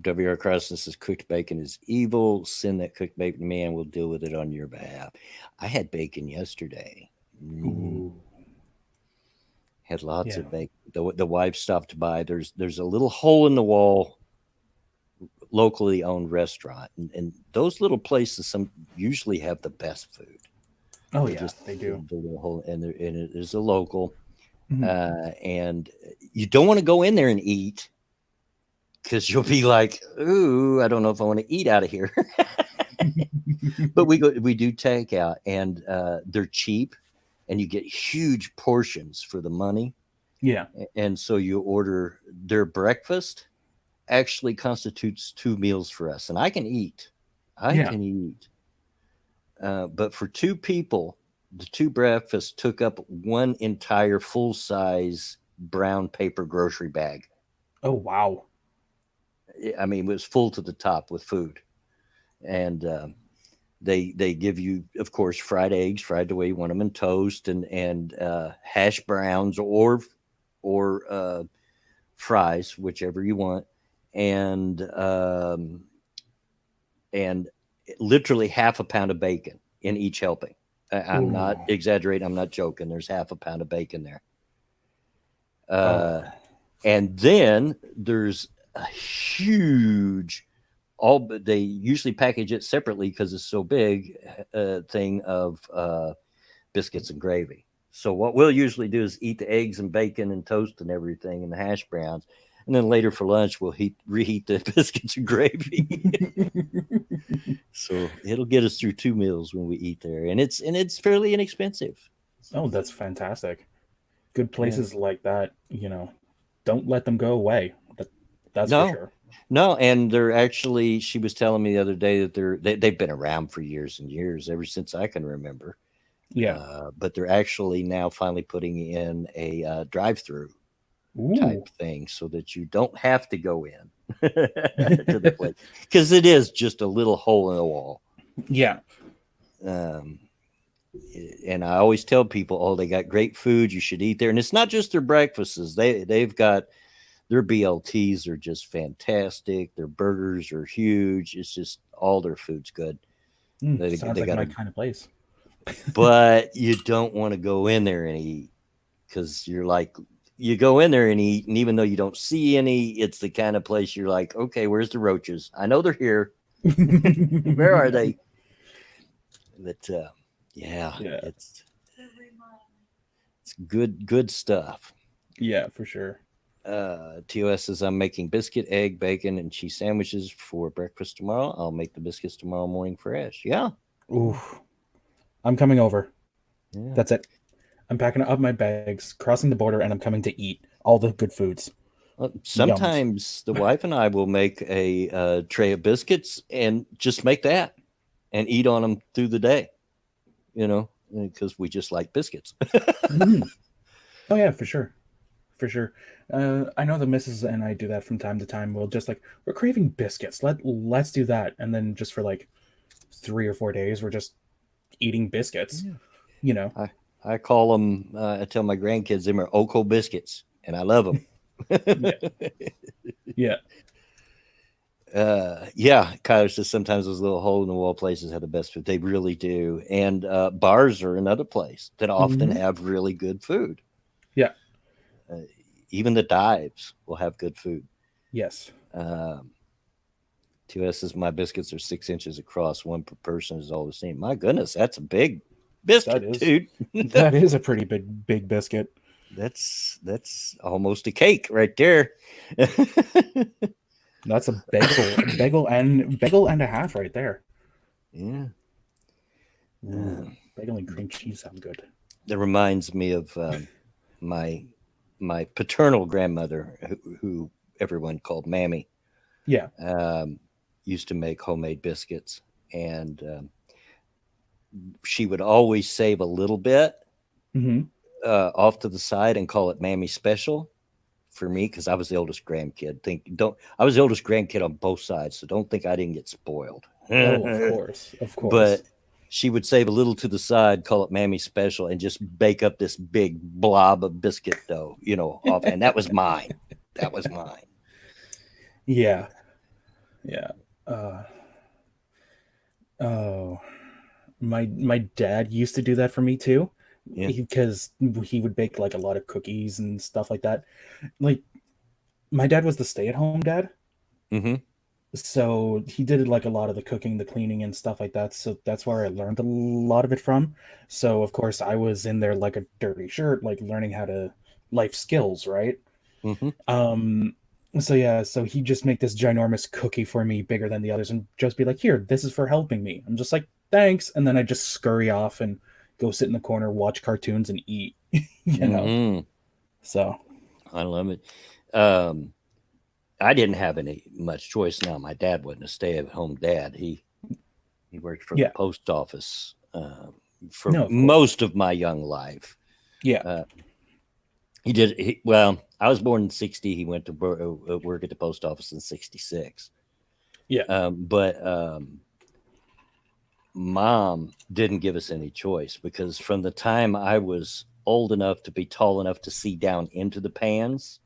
WR Carson says cooked bacon is evil. Send that cooked bacon to me, and we'll deal with it on your behalf. I had bacon yesterday. Ooh. Had lots Yeah. of bacon. The wife stopped by. There's a little hole in the wall, locally owned restaurant, and those little places some usually have the best food. Oh They yeah, just they do. the little hole, and it is a local, Mhm. and you don't want to go in there and eat, because you'll be like, ooh, I don't know if I want to eat out of here. But we do takeout, and they're cheap, and you get huge portions for the money. yeah. And so you order their breakfast, actually constitutes 2 meals for us, and I Yeah. can eat. But for two people, the two breakfasts took up one entire full size brown paper grocery bag. Oh wow. I mean, it was full to the top with food, and they give you, of course, fried eggs, fried the way you want them, and toast, and hash browns, or fries, whichever you want, and and literally half a pound of bacon in each helping. I'm not Ooh. exaggerating. I'm not joking. There's half a pound of bacon there. Oh. Uh, and then there's a huge all, but they usually package it separately because it's so big. Thing of biscuits and gravy. So what we'll usually do is eat the eggs and bacon and toast and everything and the hash browns, and then later for lunch we'll reheat the biscuits and gravy. So it'll get us through 2 meals when we eat there, and it's fairly inexpensive. Oh, that's fantastic. Good Yeah. places like that, don't let them go away. That, that's for No, sure. no, and they're actually. She was telling me the other day that they've been around for years and years, ever since I can remember. Yeah. But they're actually now finally putting in a drive-through type Ooh. thing so that you don't have to go in to the place, because it is just a little hole in the wall. Yeah. Um, and I always tell people, oh, they got great food. You should eat there. And it's not just their breakfasts. They've got their BLTs are just fantastic. Their burgers are huge. It's just all their food's good. Sounds They like got my a, kind of place. but you don't want to go in there and eat, because you're like, you go in there and eat, and even though you don't see any, it's the kind of place you're like, okay, where's the roaches? I know they're here. Where are they? But yeah, Yeah. it's good stuff. Yeah, for sure. TOS says, I'm making biscuit, egg, bacon, and cheese sandwiches for breakfast tomorrow. I'll make the biscuits tomorrow morning fresh. Yeah. Ooh. I'm coming over. Yeah. That's it. I'm packing up my bags, crossing the border, and I'm coming to eat all the good foods. Yums. Sometimes the wife and I will make a tray of biscuits and just make that and eat on them through the day, because we just like biscuits. Hmm. Oh yeah, for sure, for sure. I know the missus and I do that from time to time. We'll just like we're craving biscuits. Let's do that, and then just for like 3 or 4 days, we're just eating biscuits. Yeah. You know. I, I call them, I tell my grandkids, them are Oko biscuits, and I love them. Yeah. Yeah. Yeah, Kyler says sometimes those little hole in the wall places have the best food. They really do. And bars are another place that often Hmm. have really good food. Yeah. Uh, Even the dives will have good food. Yes. Um, 2S says my biscuits are 6 inches across. One per person is all the same. My goodness, that's a big That biscuit, is dude. that is a pretty big biscuit. That's almost a cake right there. That's a bagel and a half right there. Yeah. Ooh, Um, bagel and cream cheese sound good. that reminds me of my my paternal grandmother, who everyone called Mammy, Yeah. um, used to make homemade biscuits, and she would always save a little bit Hmm. off to the side and call it Mammy Special for me, because I was the oldest grandkid. Think don't I was the oldest grandkid on both sides, so don't think I didn't get spoiled. Oh, of course, of But course. she would save a little to the side, call it Mammy Special, and just bake up this big blob of biscuit dough, off. And that was mine. That was mine. Yeah. Yeah. Uh, oh, my dad used to do that for me too, Yeah. because he would bake like a lot of cookies and stuff like that. Like my dad was the stay-at-home dad, Mm-hmm. so he did like a lot of the cooking, the cleaning, and stuff like that. So that's where I learned a lot of it from. So of course I was in there like a dirty shirt, like learning how to life skills, right? Mm-hmm. Um, so yeah, so he'd just make this ginormous cookie for me, bigger than the others, and just be like, "Here, this is for helping me." I'm just like, "Thanks," and then I just scurry off and go sit in the corner, watch cartoons, and eat. you know. Mm-hmm. So I love it. Um, I didn't have any much choice. Now, my dad wasn't a stay-at-home dad. He worked for the yeah, post office for no, of course, most of my young life. yeah, Uh, well, I was born in 60. He went to work at the post office in 66. yeah, But mom didn't give us any choice, because from the time I was old enough to be tall enough to see down into the pans,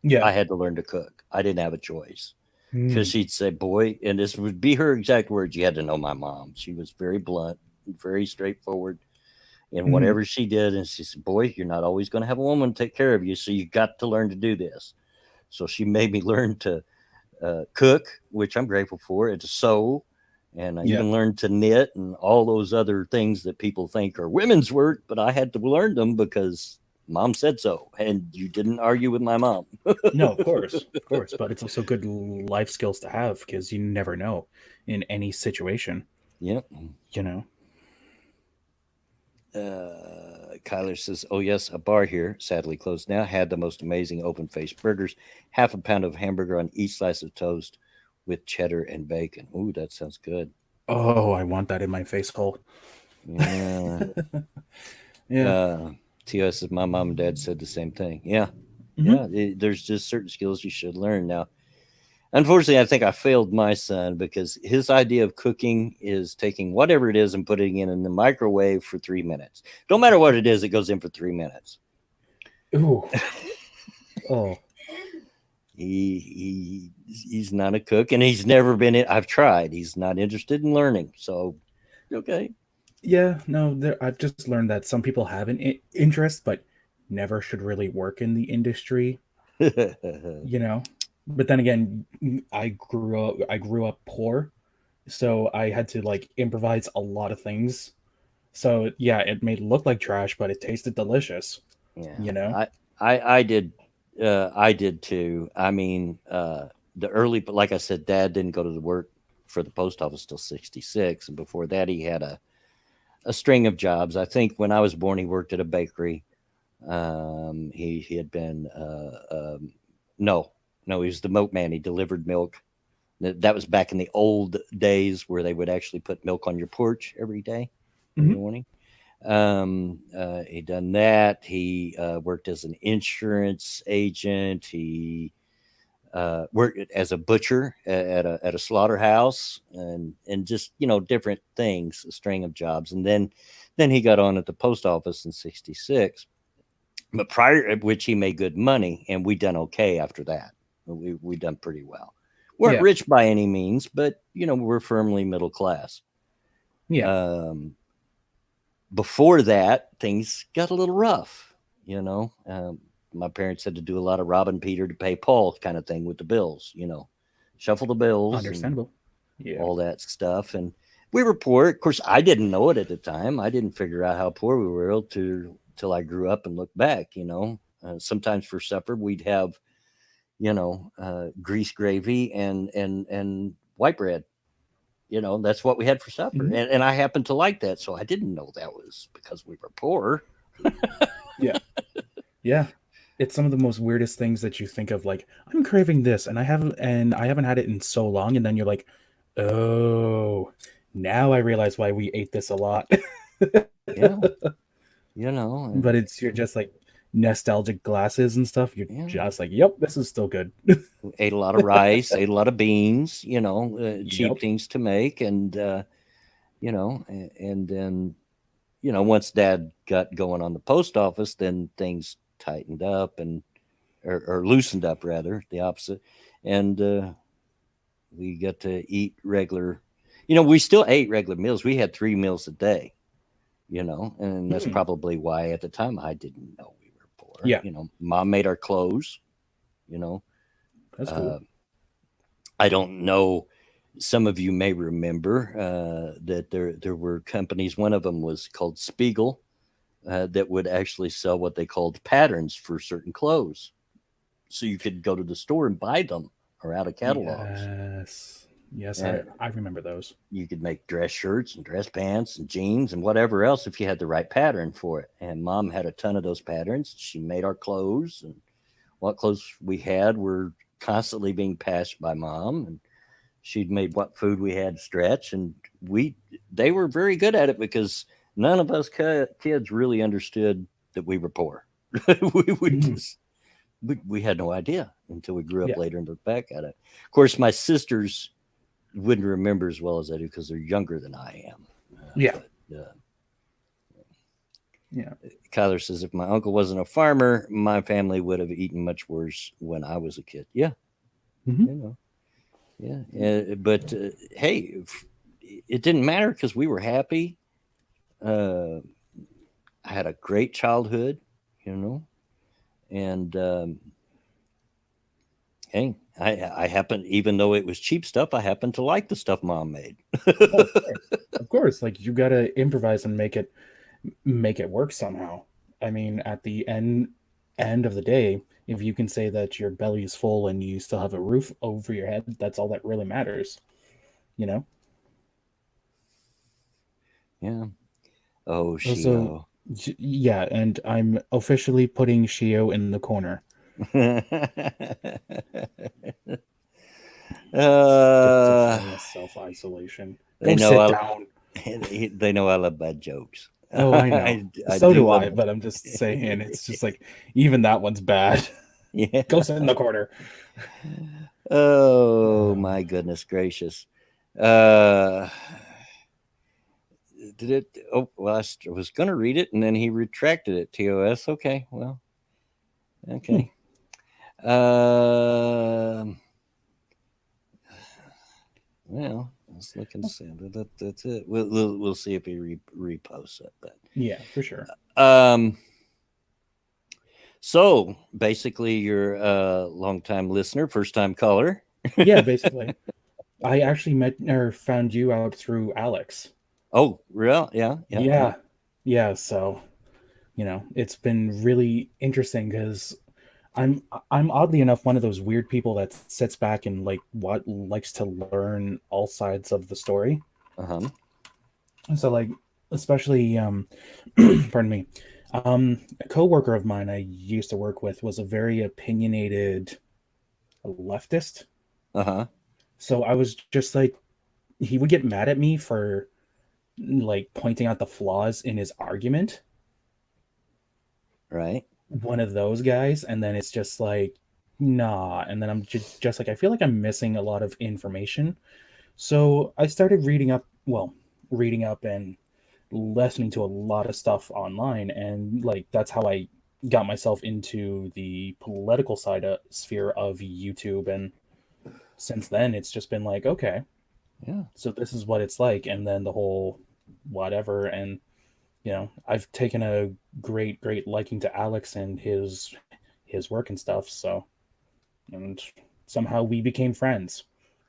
yeah, I had to learn to cook. I didn't have a choice, because mm, she'd say, "Boy," and this would be her exact words. You had to know my mom. She was very blunt, very straightforward in mm, whatever she did. And she said, "Boy, you're not always going to have a woman take care of you, so you got to learn to do this." So she made me learn to cook, which I'm grateful for, and to sew. And I Yeah. even learned to knit and all those other things that people think are women's work, but I had to learn them because mom said so. And you didn't argue with my mom. No, of course, but it's also good life skills to have because you never know in any situation, Yep. you know. Kyler says, "Oh yes, a bar here, sadly closed now, had the most amazing open-faced burgers, half a pound of hamburger on each slice of toast, with cheddar and bacon. Ooh, that sounds good. Oh, I want that in my face hole. Yeah." Yeah. Uh, TOS says, "My mom and dad said the same thing." Yeah, Hmm. yeah. There's just certain skills you should learn. Now, unfortunately, I think I failed my son because his idea of cooking is taking whatever it is and putting it in the microwave for 3 minutes. Don't matter what it is, it goes in for 3 minutes. Ooh. Oh. He's not a cook, and he's never been. I've tried. He's not interested in learning. So, okay. Yeah. No, I've just learned that some people have an interest, but never should really work in the industry. You know. But then again, I grew up poor, so I had to like improvise a lot of things. So yeah, it may look like trash, but it tasted delicious. Yeah, You know. I did. I did too. I mean, the early, but like I said, Dad didn't go to the work for the post office till '66, and before that, he had a string of jobs. I think when I was born, he worked at a bakery. He had been no, no, he was the milkman. He delivered milk. That was back in the old days where they would actually put milk on your porch every day, every Hmm. morning. He done that. He worked as an insurance agent. He worked as a butcher at a slaughterhouse, and just different things, a string of jobs, and then he got on at the post office in '66. But prior at which he made good money, and we done okay after that. We done pretty well. Weren't Yeah. rich by any means, but we're firmly middle class. Yeah. Um, Before that, things got a little rough. My parents had to do a lot of robbing Peter to pay Paul kind of thing with the bills. Shuffle the bills and Understandable. Yeah. all that stuff. And we were poor. Of course, I didn't know it at the time. I didn't figure out how poor we were till I grew up and looked back. Sometimes for supper we'd have grease gravy and white bread. That's what we had for supper, Hmm. and I happened to like that, so I didn't know that was because we were poor. Yeah. Yeah. It's some of the most weirdest things that you think of. Like, I'm craving this, and I haven't had it in so long, and then you're like, oh, now I realize why we ate this a lot. Yeah, But and it's you're just like nostalgic glasses and stuff. You're yeah, just like, yep, this is still good. we ate a lot of rice, ate a lot of beans. Cheap Yep. things to make, and and then once Dad got going on the post office, then things tightened up or loosened up rather, the opposite, and we got to eat regular. We still ate regular meals. We had 3 meals a day. And that's Hmm. probably why at the time I didn't know we were poor. Yeah, Mom made our clothes. You know, that's cool. uh, I don't know. Some of you may remember that there were companies. One of them was called Spiegel that would actually sell what they called patterns for certain clothes, so you could go to the store and buy them or out of catalogs. Yes. Yes, I And I remember those. you could make dress shirts and dress pants and jeans and whatever else if you had the right pattern for it. And mom had a ton of those patterns. She made our clothes, and what clothes we had were constantly being passed by mom. And she'd made what food we had stretch, and we they were very good at it because none of us kids really understood that we were poor. we Hmm. just we had no idea until we grew up Yeah. later and looked back at it. Of course, my sisters wouldn't remember as well as I do because they're younger than I am. Yeah. But Yeah. Kyler says, if my uncle wasn't a farmer, my family would have eaten much worse when I was a kid. Yeah, Hmm. you know, yeah. But hey, it didn't matter because we were happy. Uh, I had a great childhood, you know, and Hey, I happen, even though it was cheap stuff, I happen to like the stuff mom made. Oh, of course. Of course, like you gotta improvise and make it work somehow. I mean, at the end of the day, if you can say that your belly is full and you still have a roof over your head, that's all that really matters, you know? Yeah. Oh, Also, Shio. yeah, and I'm officially putting Shio in the corner. uh, Schizophrenia, self isolation. they Go know sit I down. they know I love bad jokes. Oh, I know. I So do do love I, but I'm just saying, it. it's just like, even that one's bad. Yeah. Go sit in the corner. Oh Um, my goodness gracious. Uh, did it? Oh well, was going to read it and then he retracted it. TOS. Okay. Well. hmm. Okay. Um. Well, let's look and see. That's it. We'll see if he reposts it. Yeah, for sure. But so basically, you're a longtime listener, first time caller. Yeah, basically. I actually met or found you out through Alex. Oh, real? Yeah, yeah, yeah. Yeah. Yeah, so, it's been really interesting because I'm I'm oddly enough one of those weird people that sits back and like what likes to learn all sides of the story. Uh huh. So like especially pardon me. A coworker of mine I used to work with was a very opinionated leftist. Uh huh. So I was just like he would get mad at me for like pointing out the flaws in his argument, Right. one of those guys, and then it's just like nah, and then I'm just like I feel like I'm missing a lot of information. So I started reading up and listening to a lot of stuff online, and like that's how I got myself into the political sphere of YouTube. And since then it's just been like, okay, Yeah. so this is what it's like, and then the whole whatever. And I've taken a great liking to Alex and his work and stuff. So, and somehow we became friends,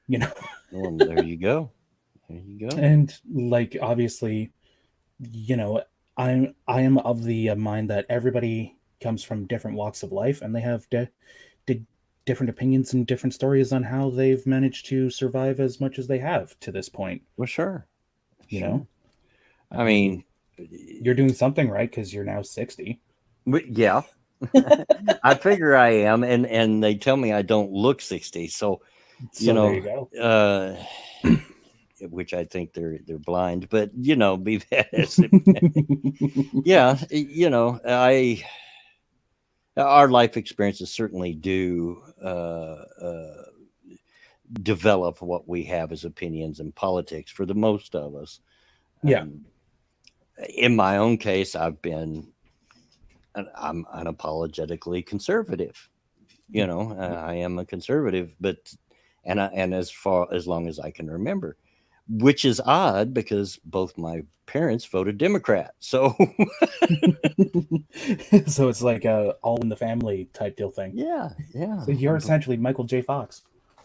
you know. Well, there you go. There you go. And like obviously, you know, I am of the mind that everybody comes from different walks of life, and they have di- different opinions and different stories on how they've managed to survive as much as they have to this point. Well, sure. You know, Sure. I I mean, mean, you're doing something right because you're now 60. yeah. I figure I am, and they tell me I don't look 60. So you So there know, you go. uh, which I think they're blind, but be that as it, yeah, I our life experiences certainly do develop what we have as opinions in politics for the most of us. Yeah. Um, in my own case, I'm unapologetically conservative. I am a conservative, but and as far as long as I can remember, which is odd because both my parents voted Democrat. So So it's like a all in the family type deal thing. yeah, yeah, So you're essentially Michael J. Fox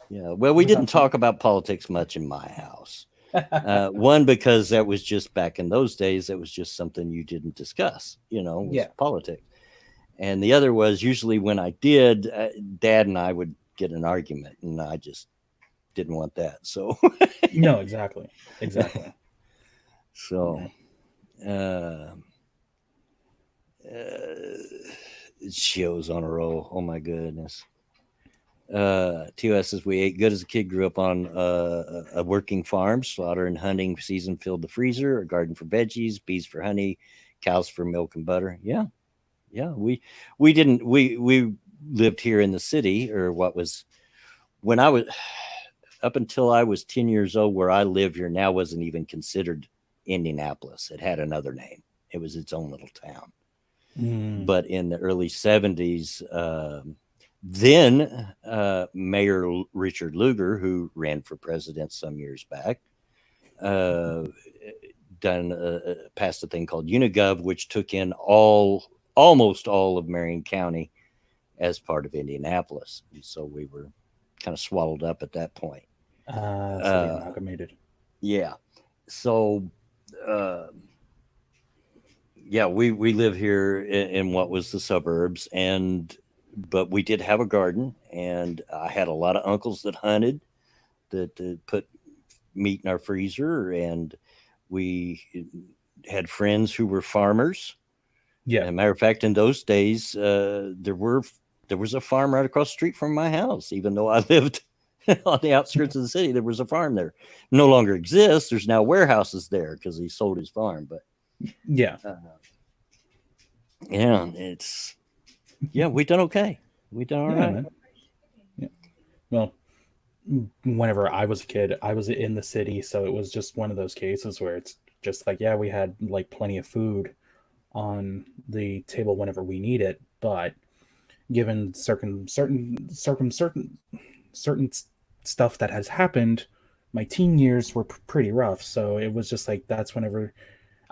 yeah. Well, we didn't without talk about politics much in my house. One, because that was just back in those days, that was just something you didn't discuss, was yeah. politics. And the other was usually when I did, Dad and I would get an argument, and I just didn't want that. So, No, exactly. Exactly. so, Yeah. uh, shows on a roll. Oh my goodness. TOS says we ate good as a kid. Grew up on a working farm. Slaughter and hunting season filled the freezer. A garden for veggies, bees for honey, cows for milk and butter. Yeah, yeah. We didn't. We lived here in the city, or what was when I was up until I was 10 years old. Where I live here now wasn't even considered Indianapolis. It had another name. It was its own little town. Mm, But in the early 70s, then Mayor Richard Lugar, who ran for president some years back, uh, done passed a thing called Unigov, which took in almost all of Marion County as part of Indianapolis. And so we were. kind of swallowed up at that point. So they Uh, amalgamated. yeah. So, uh, yeah, we live here in what was the suburbs, and but we did have a garden, and I had a lot of uncles that hunted, that put meat in our freezer, and we had friends who were farmers. Yeah. As a matter of fact, in those days, there was a farm right across the street from my house. Even though I lived on the outskirts of the city, there was a farm there. No longer exists. There's now warehouses there because he sold his farm. But Yeah. uh, yeah, it's yeah, we done okay. We done all Yeah, right. man. Yeah. Well, whenever I was a kid, I was in the city, so it was just one of those cases where it's just like, yeah, we had like plenty of food on the table whenever we need it, but given certain stuff that has happened, my teen years were pretty rough. So it was just like that's whenever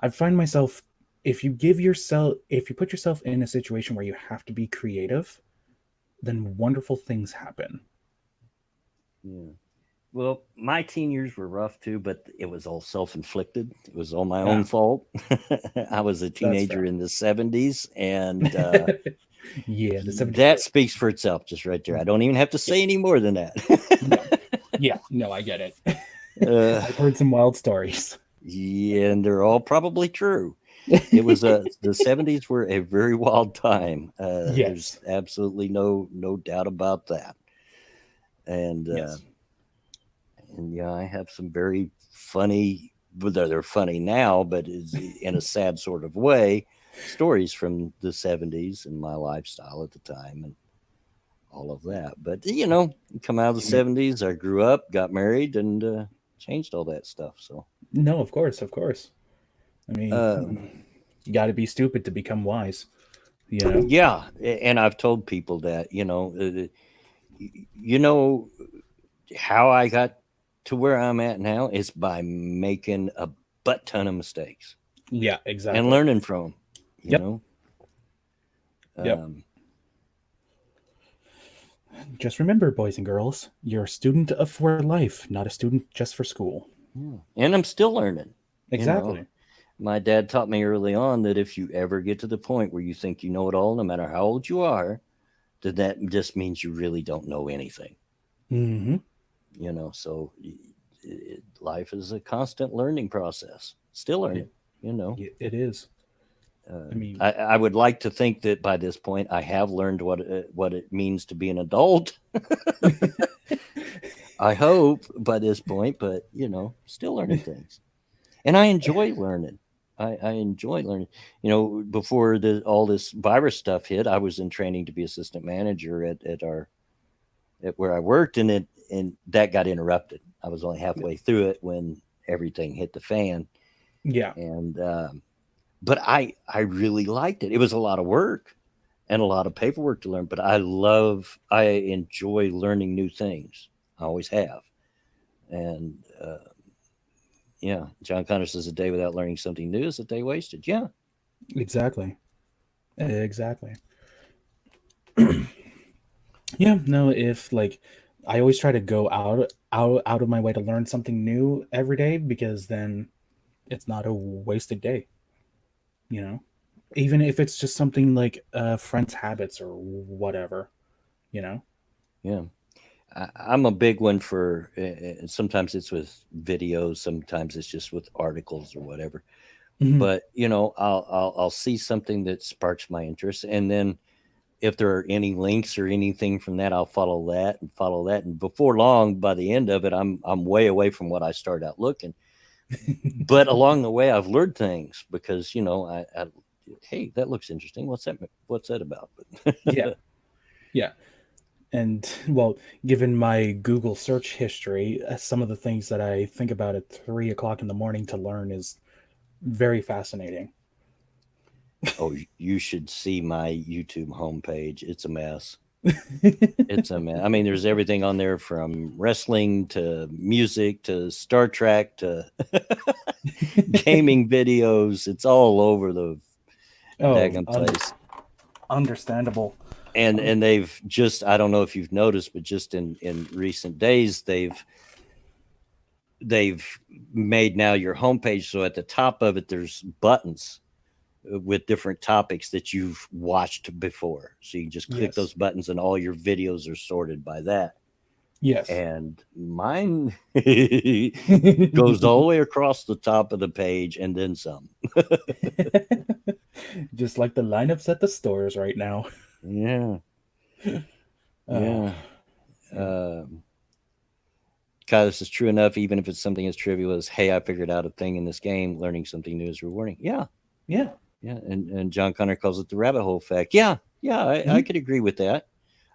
I find myself, if you put yourself in a situation where you have to be creative, then wonderful things happen. Yeah. Well, my teen years were rough too, but it was all self inflicted. It was all my own Ah, fault. I was a that's teenager fair. in the 70s, and Yeah, the 70s that were. speaks for itself just right there. I don't even have to say any more than that. No. Yeah, no, I get it. uh, I've heard some wild stories. yeah, and they're all probably true. It was the 70s were a very wild time. There's Yes. absolutely no doubt about that. And Yes. and yeah, I have some very funny, well, they're funny now, but is in a sad sort of way, stories from the 70s and my lifestyle at the time and all of that. But come out of the I mean, 70s, I grew up, got married, and changed all that stuff. So no, of course, of course. I mean, um, you got to be stupid to become wise. You know. yeah, and I've told people that you know how I got to where I'm at now is by making a butt ton of mistakes Yeah, and exactly. learning from 'em, you Yep. know. Yep. Um, Just remember, boys and girls, you're a student of for life, not a student just for school. yeah. And I'm still learning. You know, Exactly. my dad taught me early on that if you ever get to the point where you think you know it all, no matter how old you are, then that just means you really don't know anything. Mm-hmm. So life is a constant learning process. Still It, learning. You know, it is. I mean, I would like to think that by this point I have learned what it means to be an adult. I hope by this point, but still learning things, and I enjoy learning. I enjoy learning. Before all this virus stuff hit, I was in training to be assistant manager at where I worked, and that got interrupted. I was only halfway through it when everything hit the fan, yeah, and but I really liked it. It was a lot of work and a lot of paperwork to learn, but I enjoy learning new things. I always have, and yeah, John Connor says a day without learning something new is a day wasted. Yeah, exactly. Exactly. Yeah, no, if like I always try to go out of my way to learn something new every day because then it's not a wasted day, you know? Even if it's just something like friends' habits or whatever, you know? yeah. I'm a big one for. Sometimes it's with videos, sometimes it's just with articles or whatever. Hmm. But I'll see something that sparks my interest, and then if there are any links or anything from that, I'll follow that, and before long, by the end of it, I'm way away from what I started out looking. But along the way, I've learned things because hey, that looks interesting. What's that about? Yeah, yeah. And well, given my Google search history, some of the things that I think about at 3 o'clock in the morning to learn is very fascinating. Oh, you should see my YouTube homepage. It's a mess. It's a mess. I mean, there's everything on there from wrestling to music to Star Trek to gaming videos. It's all over the Oh, daggum place. understandable. and they've just, I don't know if you've noticed, but just in recent days they've made now your homepage so at the top of it there's buttons with different topics that you've watched before, so you can just click those Yes. buttons and all your videos are sorted by that. Yes. And mine goes all the way across the top of the page and then some. Just like the lineups at the stores right now. Yeah, Oh, yeah. yeah. um Kyle, this is true enough, even if it's something as trivial as, hey, I figured out a thing in this game, learning something new is rewarding. Yeah, Yeah. yeah. And John Connor calls it the rabbit hole effect. Yeah, yeah, I Mhm. could agree with that.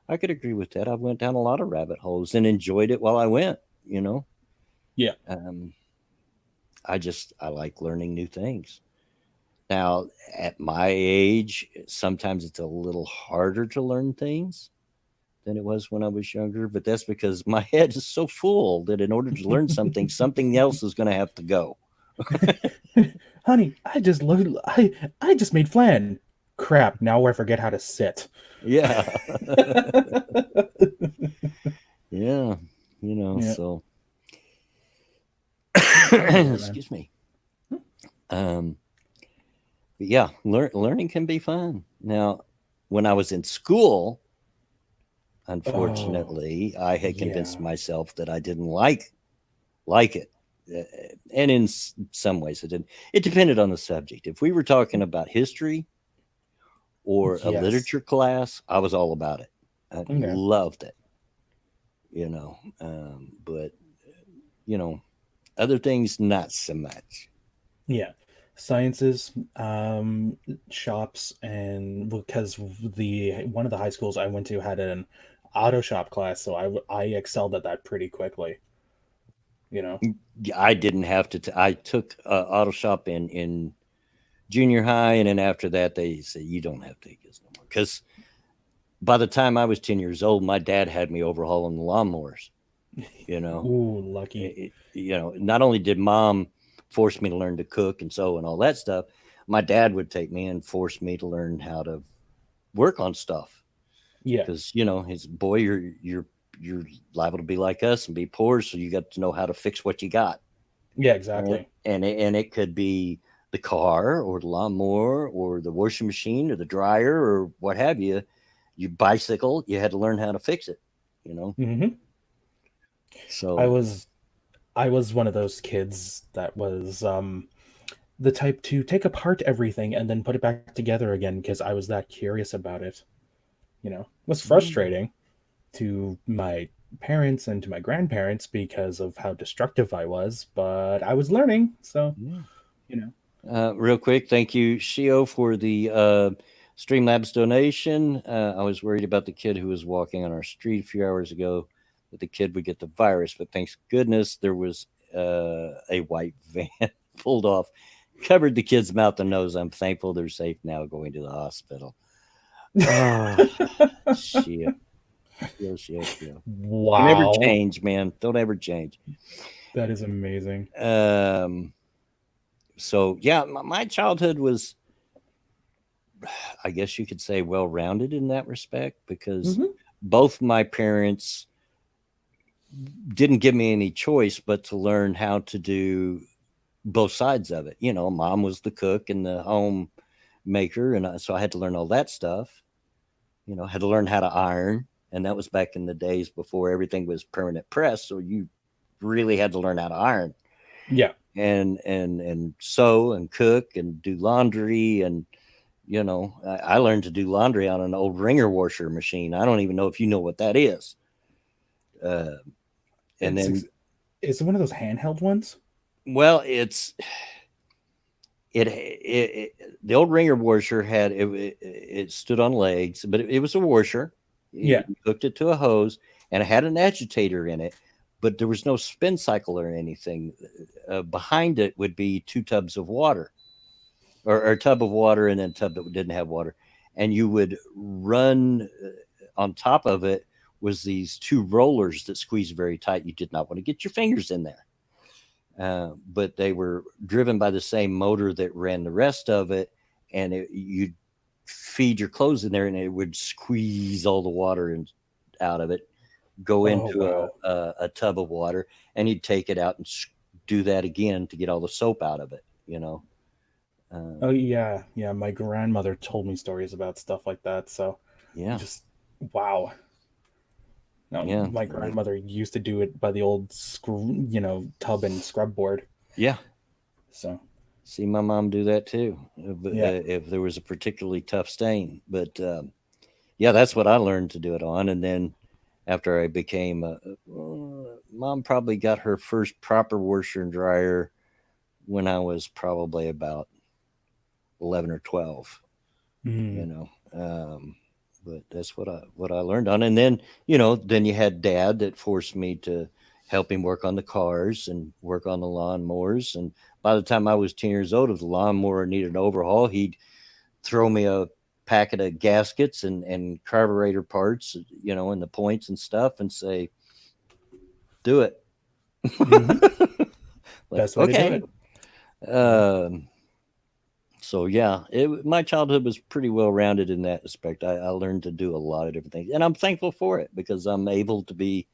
I could agree with that. I went down a lot of rabbit holes and enjoyed it while I went, you know. Yeah. Um, I like learning new things. Now, at my age, sometimes it's a little harder to learn things than it was when I was younger, but that's because my head is so full that in order to learn something, something else is going to have to go. Honey, I just learned. I just made flan. Crap! Now I forget how to sit. Yeah. Yeah. Yeah. So I get it, man. excuse me. Um, but yeah, learning can be fun. Now, when I was in school, Oh, unfortunately, I had convinced yeah. myself that I didn't like it. Uh, and in some ways, it didn't. It depended on the subject. If we were talking about history or a Yes. literature class, I was all about it. I Okay. loved it. But other things not so much. Yeah. Sciences, shops, and because the one of the high schools I went to had an auto shop class, so I excelled at that pretty quickly. You know. I didn't have to. I took auto shop in junior high, and then after that, they said you don't have to take this no more. Because by the time I was 10 years old, my dad had me overhauling the lawnmowers. You know, Ooh, lucky. not only did mom force me to learn to cook and sew and all that stuff, my dad would take me and force me to learn how to work on stuff. Yeah. Because his boy, you're liable to be like us and be poor, so you got to know how to fix what you got. Yeah. and Exactly. it could be the car or the lawnmower or the washing machine or the dryer or what have you. Your bicycle, you had to learn how to fix it. You know, Hmm. I so was I was one of those kids that was the type to take apart everything and then put it back together again because I was that curious about it. It was mm, frustrating to my parents and to my grandparents because of how destructive I was, but I was learning, so yeah. you know. Real quick, thank you, Shio, for the Streamlabs donation. I was worried about the kid who was walking on our street a few hours ago that the kid would get the virus, but thanks goodness there was a white van pulled off, covered the kid's mouth and nose. I'm thankful they're safe now, going to the hospital. Oh, shit. Shio, shio, shio. Don't ever Wow, change, man. Don't ever change. that is amazing. Um, so, yeah, my childhood was, I guess you could say, well rounded in that respect because Hmm. both my parents didn't give me any choice but to learn how to do both sides of it. Mom was the cook and the home maker, and so I had to learn all that stuff. Had to learn how to iron, and that was back in the days before everything was permanent press, so you really had to learn how to iron Yeah. and sew and cook and do laundry. And I learned to do laundry on an old ringer washer machine. I don't even know if you know what that is. Uh, and it's then, ex- it's one of those handheld ones. well, the old ringer washer had it stood on legs, but it was a washer. You Yeah. hooked it to a hose, and it had an agitator in it, but there was no spin cycle or anything. Behind it would be two tubs of water, or a tub of water, and then a tub that didn't have water, and you would run on top of it was these two rollers that squeezed very tight. You did not want to get your fingers in there. But they were driven by the same motor that ran the rest of it, and you feed your clothes in there, and it would squeeze all the water out of it, go Oh into wow. a tub of water, and you'd take it out and do that again to get all the soap out of it. Oh Um, yeah, yeah. My grandmother told me stories about stuff like that. So yeah, just wow. No, yeah, my grandmother used to do it by the old tub and scrub board. yeah. So See my mom do that too, yeah. if there was a particularly tough stain. But yeah, that's what I learned to do it on. And then after I became, mom probably got her first proper washer and dryer when I was probably about 11 or 12. You Mm, know, but that's what I learned on. And then then you had dad that forced me to help him work on the cars and work on the lawnmowers. And by the time I was 10 years old, if the lawnmower needed an overhaul, he'd throw me a packet of gaskets and carburetor parts, and the points and stuff, and say, "Do it." hmm. Like, Best way to do okay. it. Yeah. Um, so yeah, my childhood was pretty well rounded in that respect. I learned to do a lot of different things, and I'm thankful for it because I'm able to be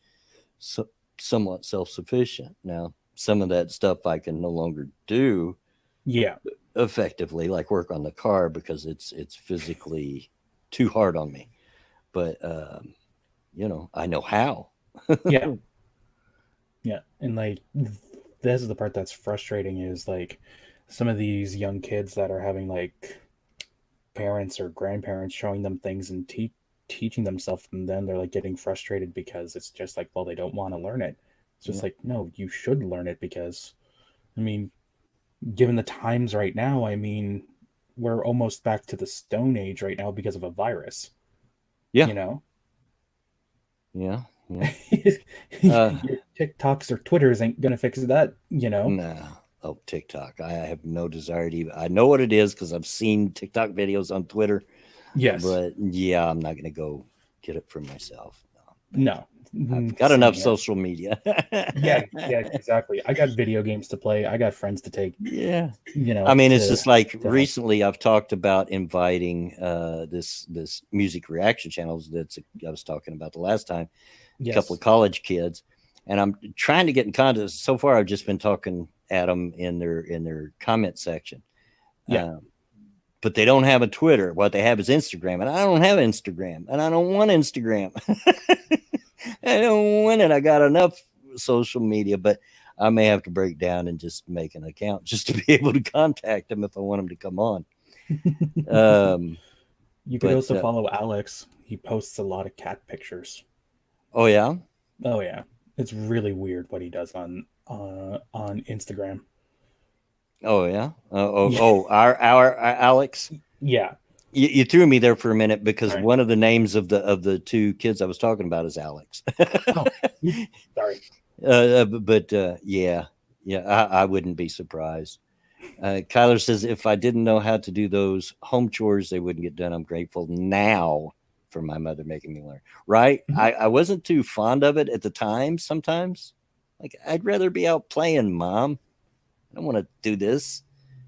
so, somewhat self sufficient now. Some of that stuff I can no longer do Yeah. effectively, like work on the car, because it's physically too hard on me. But I know how. Yeah. Yeah. And like this is the part that's frustrating is like some of these young kids that are having like parents or grandparents showing them things and teaching them stuff, and then they're like getting frustrated because it's just like, well, they don't want to learn it. It's just Yeah, like, no, you should learn it because, I mean, given the times right now, I mean, we're almost back to the Stone Age right now because of a virus, yeah, you know? yeah, yeah. Uh, Your TikToks or Twitters ain't gonna fix that, you know? nah. Oh, TikTok. I have no desire to even. I know what it is because I've seen TikTok videos on Twitter, Yes. but yeah, I'm not gonna go get it for myself. No, thank you. No. I've got Same enough here. social media. Yeah, yeah, exactly. I got video games to play. I got friends to take, Yeah. you I know, mean, it's to just like to help. recently I've talked about inviting this music reaction channels I was talking about the last time, a couple of Yes. college kids, and I'm trying to get in contact. So far, I've just been talking at them in their comment section, Yeah. um, but they don't have a Twitter. What they have is Instagram, and I don't have Instagram, and I don't want Instagram. I don't want it. I got enough social media, but I may have to break down and just make an account just to be able to contact them if I want them to come on. Um, You could but also follow Alex. He posts a lot of cat pictures. oh yeah, Oh yeah. It's really weird what he does on Instagram. oh yeah, oh Yeah. oh, our Alex. Yeah. You threw me there for a minute because Sorry. one of the names of the two kids I was talking about is Alex. Oh, sorry. But yeah, yeah, I wouldn't be surprised. Kyler says if I didn't know how to do those home chores, they wouldn't get done. I'm grateful now for my mother making me learn. Right? Mhm. I wasn't too fond of it at the time. Sometimes, like I'd rather be out playing, Mom. I don't want to do this.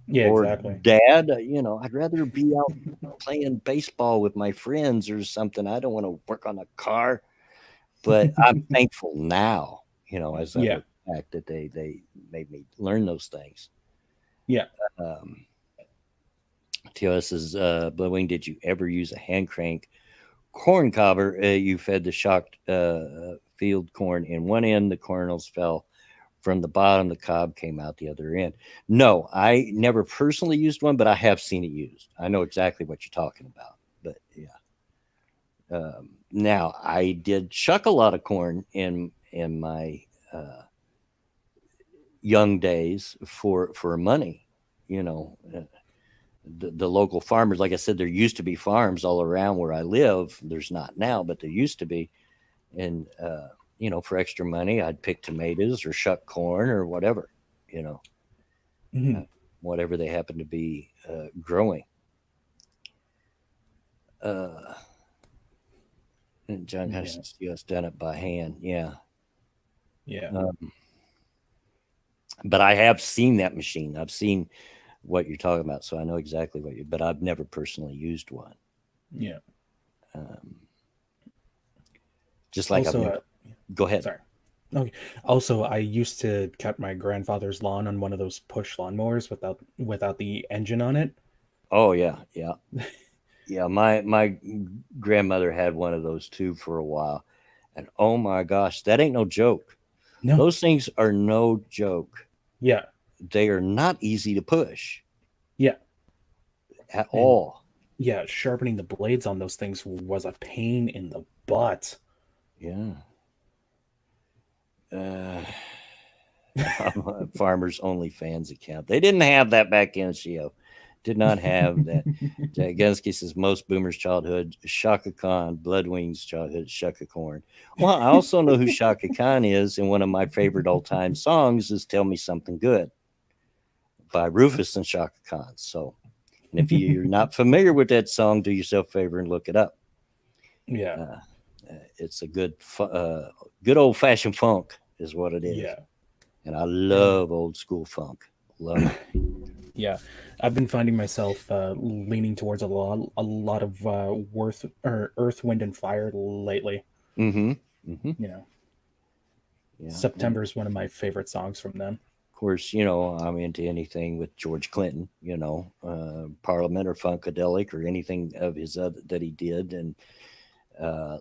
Yeah, Or exactly. Dad, I'd rather be out playing baseball with my friends or something. I don't want to work on a car. But I'm thankful now, as I Yeah. look back, that they made me learn those things. Yeah. Um, TOS says, Blowing, did you ever use a hand crank corn cobber? You fed the shocked field corn in one end, the kernels fell from the bottom, the cob came out the other end. No, I never personally used one, but I have seen it used. I know exactly what you're talking about. But yeah. Now I did shuck a lot of corn in my young days for money. You know, the local farmers, like I said, there used to be farms all around where I live. There's not now, but there used to be. And for extra money, I'd pick tomatoes or shuck corn or whatever. You know, uh, Mhm. whatever they happen to be growing. Uh, and John has Yeah. just done it by hand. Yeah. Yeah. But I have seen that machine. I've seen. what you're talking about, so I know exactly what you. But I've never personally used one. Yeah. Um, just like I've Also, never. Go ahead. sorry. Okay. Also, I used to cut my grandfather's lawn on one of those push lawnmowers without the engine on it. Oh yeah, yeah, yeah. My grandmother had one of those too for a while, and oh my gosh, that ain't no joke. No. Those things are no joke. Yeah. They are not easy to push Yeah. at And all. yeah, sharpening the blades on those things was a pain in the butt. Yeah. Uh, I'm a Farmers Only Fans account. They didn't have that back in Shio. Did not have that. Jaginski says most boomers' childhood, Shaka Khan, Bloodwing's childhood, Shaka Corn. Well, I also know who Shaka Khan is, and one of my favorite all time songs is Tell Me Something Good by Rufus and Shaka Khan. So, and if you're not familiar with that song, do yourself a favor and look it up. Yeah. Uh, it's a good old fashioned funk, is what it is. Yeah. And I And love old school funk. Love it. yeah, I've been finding myself leaning towards a lot of worth or Earth, Wind, and Fire lately. Mm-hmm. Mm-hmm. You know, Yeah. And September is one of my favorite songs from them. of course, I'm into anything with George Clinton, Parliament or Funkadelic or anything of his other that he did, and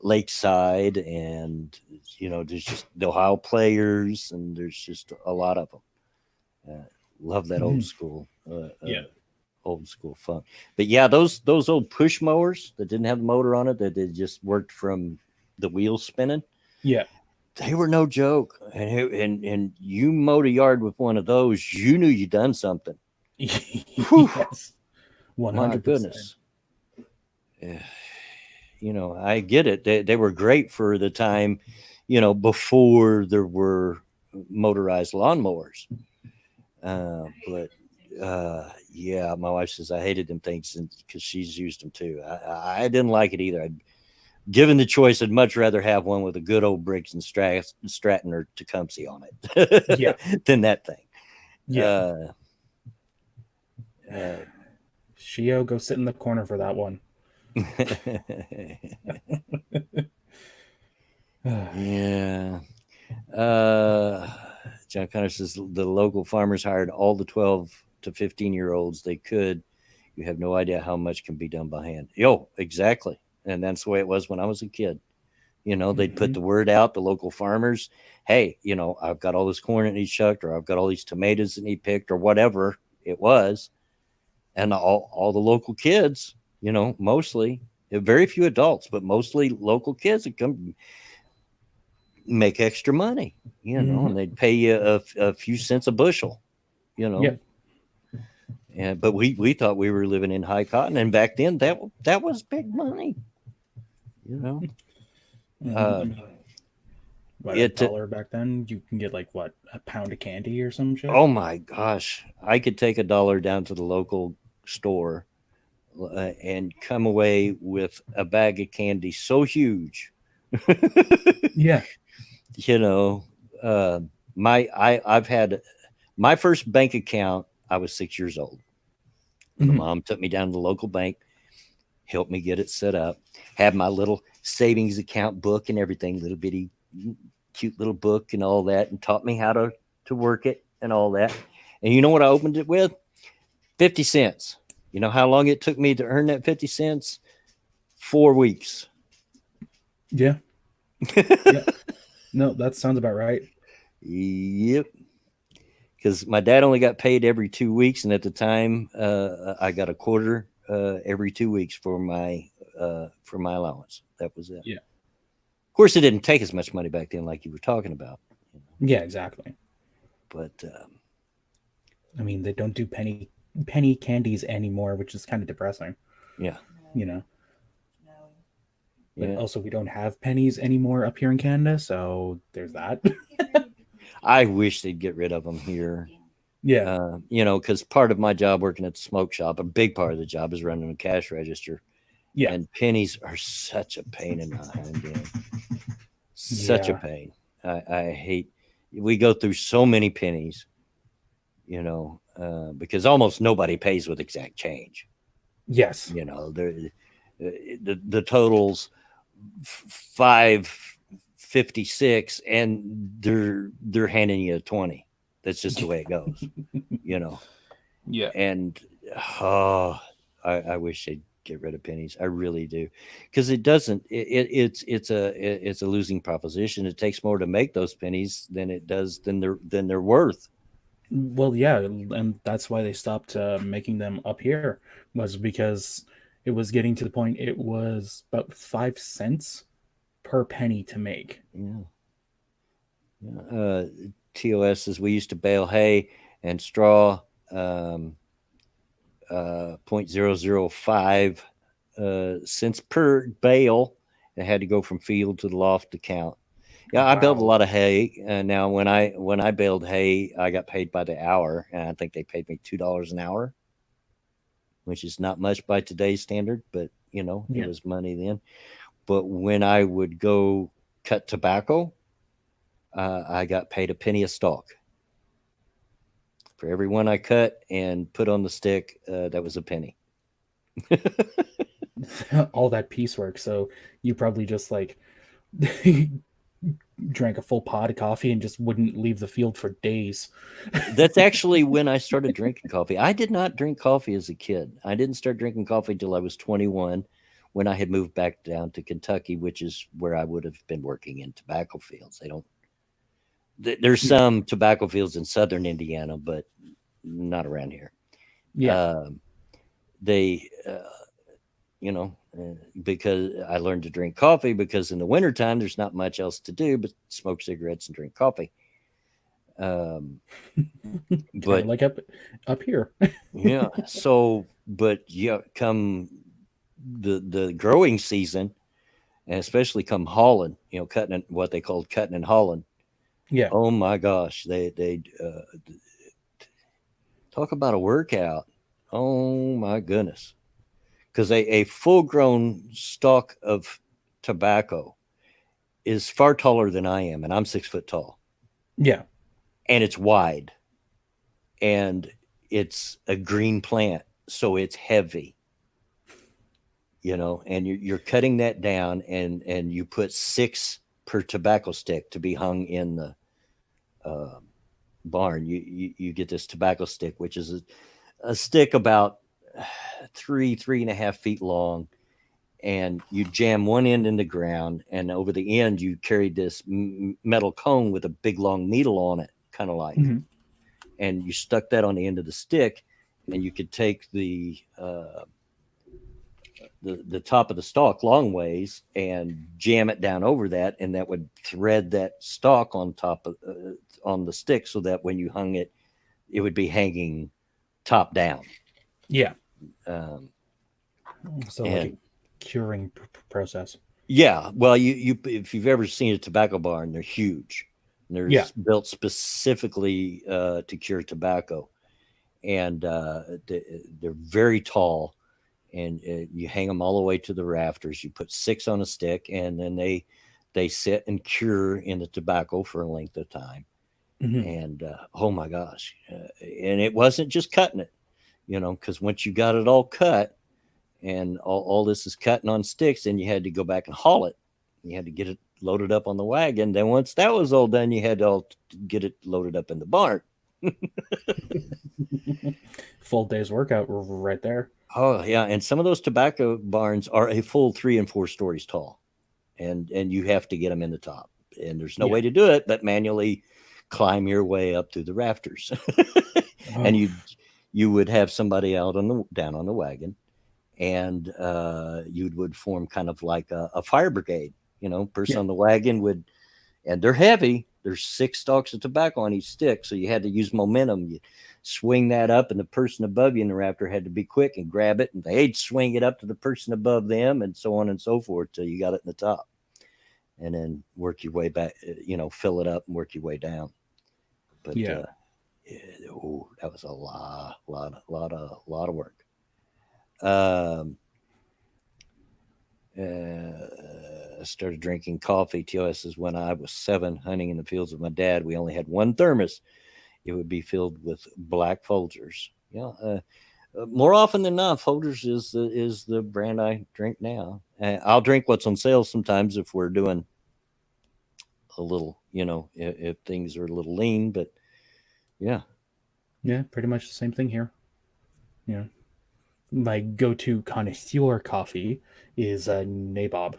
Lakeside, and there's just the Ohio Players, and there's just a lot of them. Love that Mhm. Yeah. old school funk. But yeah, those old push mowers that didn't have the motor on it, that they just worked from the wheels spinning. Yeah. They were no joke. And you mowed a yard with one of those, you knew you done something. Whew, Yes. my 100%. goodness. Eh, I get it. They were great for the time, before there were motorized lawnmowers. But yeah, my wife says I hated them things because she's used them too. I didn't like it either. Given the choice, I'd much rather have one with a good old Briggs and Stratton or Tecumseh on Yeah. it than that thing. Yeah. Uh, uh, Shio, go sit in the corner for that one. yeah. Uh, John Connor says the local farmers hired all the 12 to 15-year-olds they could. You have no idea how much can be done by hand. Yo, exactly. And that's the way it was when I was a kid. They'd put Mhm. the word out, the local farmers, hey, I've got all this corn that needs shucked, or I've got all these tomatoes that need picked, or whatever it was. And all the local kids, mostly, very few adults, but mostly local kids that come make extra money, Mhm. and they'd pay you a few cents a bushel, you Yeah. know. But we thought we were living in high cotton, and back then that was big money, you know. I Uh, mean, what, a it dollar back then? You can get like what, a pound of candy or some shit? Oh my gosh, I could take $1 down to the local store and come away with a bag of candy so huge. Yeah. you know, uh, I've had my first bank account. I was 6 years old. My Mhm. mom took me down to the local bank, helped me get it set up, had my little savings account book and everything, little bitty, cute little book and all that, and taught me how to work it and all that. And you know what I opened it with? 50 cents. You know how long it took me to earn that 50 cents? 4 weeks. Yeah. Yeah. No, that sounds about right. Yep. Because my dad only got paid every 2 weeks, and at the time, I got a quarter every 2 weeks for my allowance. That was it. Yeah. Of course, it didn't take as much money back then, like you were talking about. Yeah, exactly. But I mean, they don't do penny candies anymore, which is kind of depressing, yeah, you know. But yeah. also, we don't have pennies anymore up here in Canada, so there's that. I wish they'd get rid of them here. Yeah. Because part of my job working at the smoke shop, a big part of the job is running a cash register, Yeah. and pennies are such a pain in the hind end. Such a Yeah. pain. I hate. We go through so many pennies. because almost nobody pays with exact change. Yes. You know, the totals 556, and they're handing you a 20. That's just the way it goes. You know, Yeah. and oh, I wish they'd get rid of pennies. I really do, because it doesn't. It's a losing proposition. It takes more to make those pennies than it does than they're worth. Well, yeah, and that's why they stopped making them up here, was because it was getting to the point it was about 5 cents per penny to make. Yeah. Yeah. TOS is we used to bale hay and straw, um, 0.005 cents per bale. It had to go from field to the loft to count. Yeah, I baled a Wow. lot of hay. Now, when I baled hay, I got paid by the hour, and I think they paid me $2 an hour, which is not much by today's standard, but it Yeah. was money then. But when I would go cut tobacco, I got paid a penny a stalk for every one I cut and put on the stick. That was a penny. All that piecework. So you probably just like drank a full pot of coffee and just wouldn't leave the field for days. That's actually when I started drinking coffee. I did not drink coffee as a kid. I didn't start drinking coffee until I was 21, when I had moved back down to Kentucky, which is where I would have been working in tobacco fields. They don't. There's Yeah. some tobacco fields in southern Indiana, but not around here. Yeah. Um, they, because I learned to drink coffee because in the wintertime there's not much else to do but smoke cigarettes and drink coffee. Um, Kind of but like up here. yeah, so but yeah, come the growing season, and especially come hauling, cutting what they called cutting and hauling. Yeah. Oh my gosh, they talk about a workout. Oh my goodness, because a full grown stalk of tobacco is far taller than I am, and I'm 6 foot tall, Yeah. and it's wide, and it's a green plant, so it's heavy. And you're cutting that down, and you put six per tobacco stick to be hung in the uh, barn. You get this tobacco stick, which is a stick about 3.5 feet long, and you jam one end in the ground, and over the end you carried this metal cone with a big long needle on it, kind of like, Hmm. and you stuck that on the end of the stick, and you could take the top of the stalk long ways and jam it down over that, and that would thread that stalk on top of on the stick, so that when you hung it, it would be hanging top down. Yeah. um, So like a and curing process. yeah, well, you if you've ever seen a tobacco barn, they're huge. They're Yeah. built specifically to cure tobacco, and they're very tall, and you hang them all the way to the rafters. You put six on a stick, and then they sit and cure in the tobacco for a length of time. Hmm. And oh my gosh, and it wasn't just cutting it, because once you got it all cut, and all this is cutting on sticks, and you had to go back and haul it. You had to get it loaded up on the wagon. Then once that was all done, you had to get it loaded up in the barn. Full day's workout right there. Oh yeah, and some of those tobacco barns are a full 3 and 4 stories tall, and you have to get them in the top, and there's no Yeah. way to do it but manually climb your way up through the rafters. And Oh. you would have somebody out on the down on the wagon, and you would form kind of like a fire brigade. Person Yeah. on the wagon would, and they're heavy. There's six stalks of tobacco on each stick, so you had to use momentum. You swing that up, and the person above you in the rafter had to be quick and grab it, and they'd swing it up to the person above them, and so on and so forth till you got it in the top, and then work your way back. Fill it up and work your way down. But Yeah. that was a lot of work. Um, Started drinking coffee. TOS is when I was 7, hunting in the fields with my dad. We only had one thermos, it would be filled with black Folgers. More often than not, Folgers is the brand I drink now. I'll drink what's on sale sometimes if we're doing a little, if things are a little lean. But yeah, Yeah, pretty much the same thing here. Yeah. My go-to connoisseur coffee is Nabob.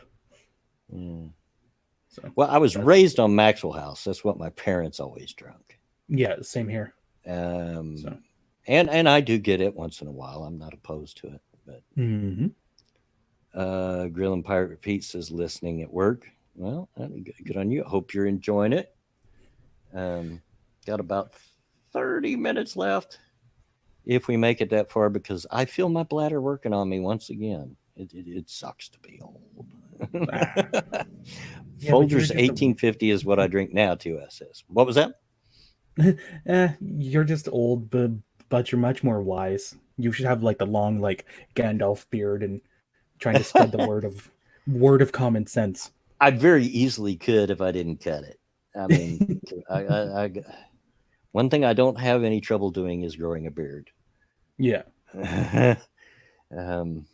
mm. So Well, I was that's raised on Maxwell House. That's what my parents always drank. yeah, same here. So Um, and I do get it once in a while. I'm not opposed to it. But hmm Grill and Pirate Pete says listening at work. Well, good on you. I hope you're enjoying it. Um, got about 30 minutes left if we make it that far because I feel my bladder working on me once again. It sucks to be old. ah, yeah, but Folgers 1850 is what I drink now, TOSS. What was that? you're just old, but you're much more wise. You should have like the long like Gandalf beard and trying to spread the word of common sense. I very easily could if I didn't cut it. I mean, one thing I don't have any trouble doing is growing a beard. Yeah. um,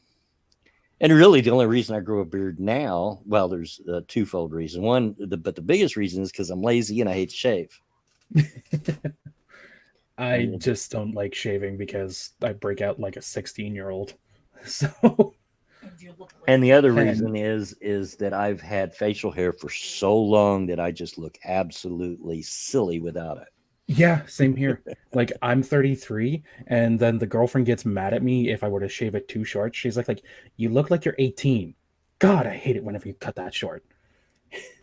and really, the only reason I grow a beard now, well, there's a twofold reason. One, but the biggest reason is because I'm lazy and I hate to shave. I And, just don't like shaving because I break out like a 16-year-old. So, and the other and reason is that I've had facial hair for so long that I just look absolutely silly without it. yeah, same here. Like I'm 33 and then the girlfriend gets mad at me if I were to shave it too short. She's like you look like you're 18. God, I hate it whenever you cut that short.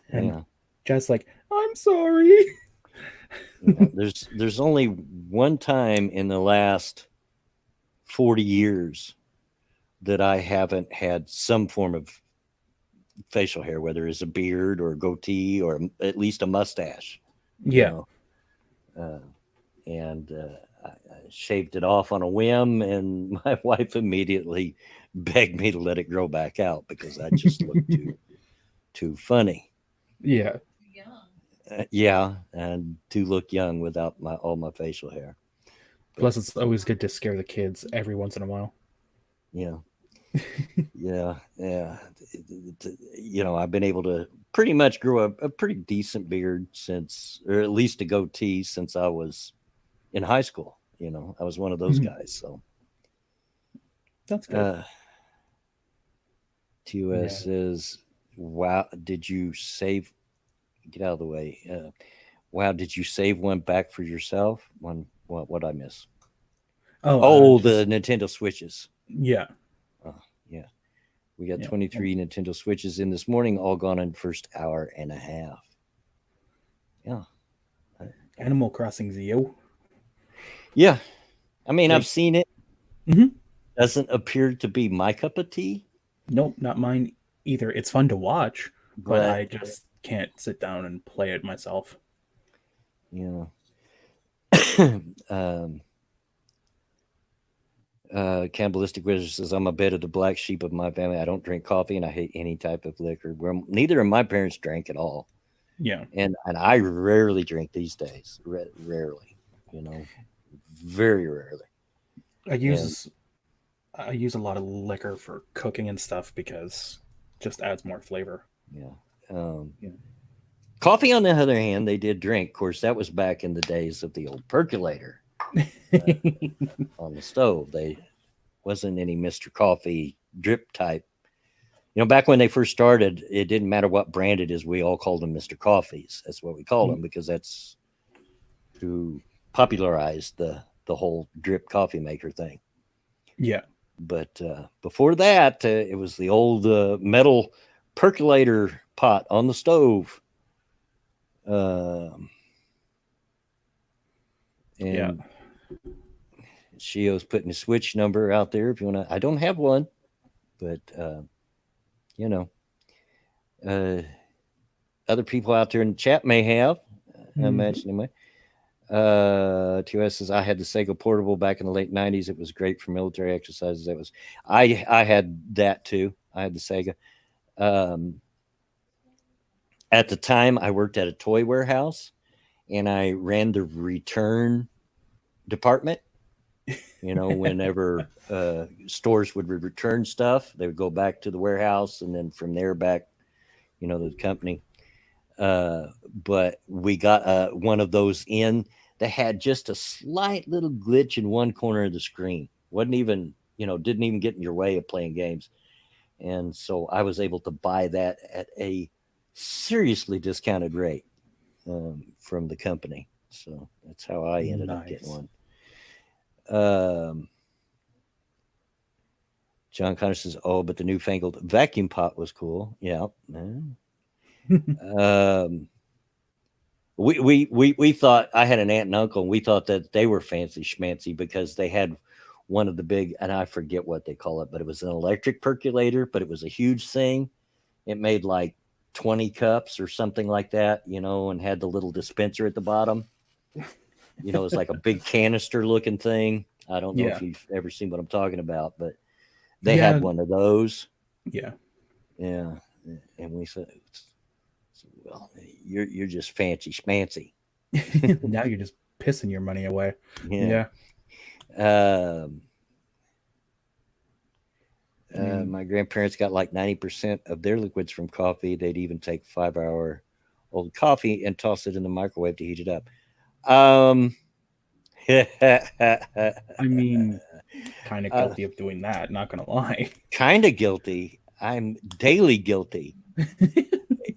And Yeah. just like, I'm sorry. There's only one time in the last 40 years that I haven't had some form of facial hair, whether it's a beard or a goatee or at least a mustache, you Yeah. know. Uh, and I shaved it off on a whim, and my wife immediately begged me to let it grow back out because I just looked too funny. Yeah. Yeah, and to look young without my all my facial hair. But Plus, it's always good to scare the kids every once in a while. yeah, yeah. I've been able to pretty much grow a pretty decent beard since, or at least a goatee since I was in high school. I was one of those Mhm. guys. So, That's good. uh, TOS Yeah. says, "Wow, did you save? Get out of the way. Wow, did you save one back for yourself? One, what I miss? Oh, Oh, the just Nintendo Switches. yeah. Oh, yeah, we got Yeah. 23 Nintendo Switches in this morning, all gone in first hour and a half. Yeah, I- Animal Crossing Zio. yeah. I mean, I've Great. seen it. hmm Doesn't appear to be my cup of tea, Nope, not mine either. It's fun to watch, but but I just can't sit down and play it myself. you um, Cannibalistic Wizard says, I'm a bit of the black sheep of my family. I don't drink coffee and I hate any type of liquor. Well, neither of my parents drank at all. Yeah. And I rarely drink these days. Rarely, you know, very rarely. I And use I use a lot of liquor for cooking and stuff because it just adds more flavor. yeah. Um, Yeah. Coffee, on the other hand, they did drink. Of course, that was back in the days of the old percolator uh, on the stove. They wasn't any Mr. Coffee drip type. Back when they first started, it didn't matter what brand it is. We all called them Mr. Coffees. That's what we called them because that's who popularized the whole drip coffee maker thing. Yeah. But before that, it was the old metal percolator pot on the stove. Um, Yeah. and Shio's putting a switch number out there if you want to. I don't have one, but you know, uh, other people out there in the chat may have. I hmm imagine anyway. TOS says I had the Sega Portable back in the late '90s. It was great for military exercises. That was I had that too. I had the Sega. Um, at the time, I worked at a toy warehouse, and I ran the return department. Whenever stores would return stuff, they would go back to the warehouse, and then from there back, to the company. Uh, but we got one of those in that had just a slight little glitch in one corner of the screen. Wasn't even, didn't even get in your way of playing games. And so I was able to buy that at a seriously discounted rate from the company. So that's how I ended up getting Nice. one. Um, John Connor says, "Oh, but the newfangled vacuum pot was cool." Yeah. Um, we thought I had an aunt and uncle, and we thought that they were fancy schmancy because they had one of the big, and I forget what they call it, but it was an electric percolator, but it was a huge thing. It made like 20 cups or something like that, and had the little dispenser at the bottom. It's like a big canister looking thing. I don't know if Yeah. you've ever seen what I'm talking about, but they had Yeah. one of those. Yeah. Yeah. And we said, well, you're just fancy schmancy. Now you're just pissing your money away. Yeah. Yeah. Um, I mean, my grandparents got like 90% of their liquids from coffee. They'd even take 5 hour old coffee and toss it in the microwave to heat it up. Um, I mean, kind of uh, guilty of doing that, not gonna lie. kind of guilty. I'm daily guilty.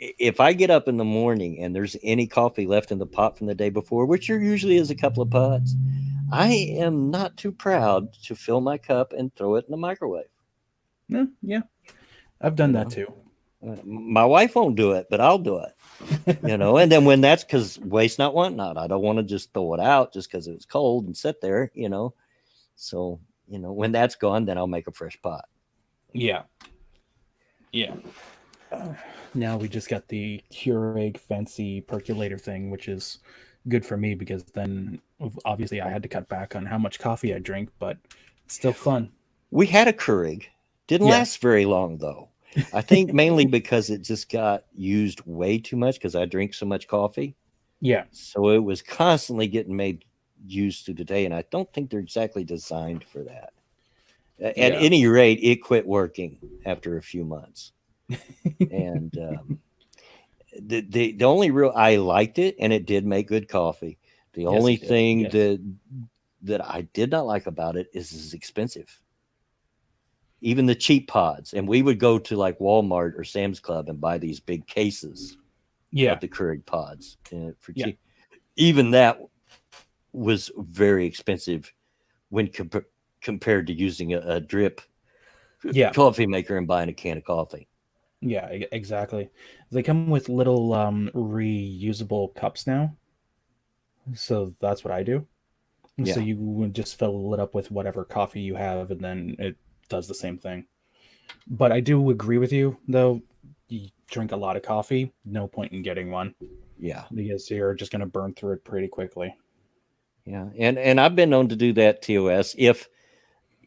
If I get up in the morning and there's any coffee left in the pot from the day before, which there usually is a couple of pots, I am not too proud to fill my cup and throw it in the microwave. No, yeah. I've done You that know, too. my wife won't do it, but I'll do it. And then when that's because waste not, want not, I don't want to just throw it out just because it was cold and sit there. So, when that's gone, then I'll make a fresh pot. Yeah. Yeah. Now we just got the Keurig fancy percolator thing, which is good for me because then obviously I had to cut back on how much coffee I drink, but it's still fun. We had a Keurig, didn't Yeah. last very long though. I think mainly because it just got used way too much because I drink so much coffee. Yeah. So it was constantly getting made used through the day, and I don't think they're exactly designed for that. At Yeah. any rate, it quit working after a few months, and the only real I liked it, and it did make good coffee. The Yes, only it did. thing Yes. that I did not like about it is it's expensive. Even the cheap pods, and we would go to like Walmart or Sam's Club and buy these big cases Yeah. of the Keurig pods for Yeah. cheap. Even that was very expensive when compared to using a drip Yeah. coffee maker and buying a can of coffee. Yeah. Exactly. They come with little reusable cups now, so that's what I do. So Yeah, you would just fill it up with whatever coffee you have, and then it does the same thing. But I do agree with you, though. You drink a lot of coffee, no point in getting one yeah, because you're just going to burn through it pretty quickly. yeah. And I've been known to do that. TOS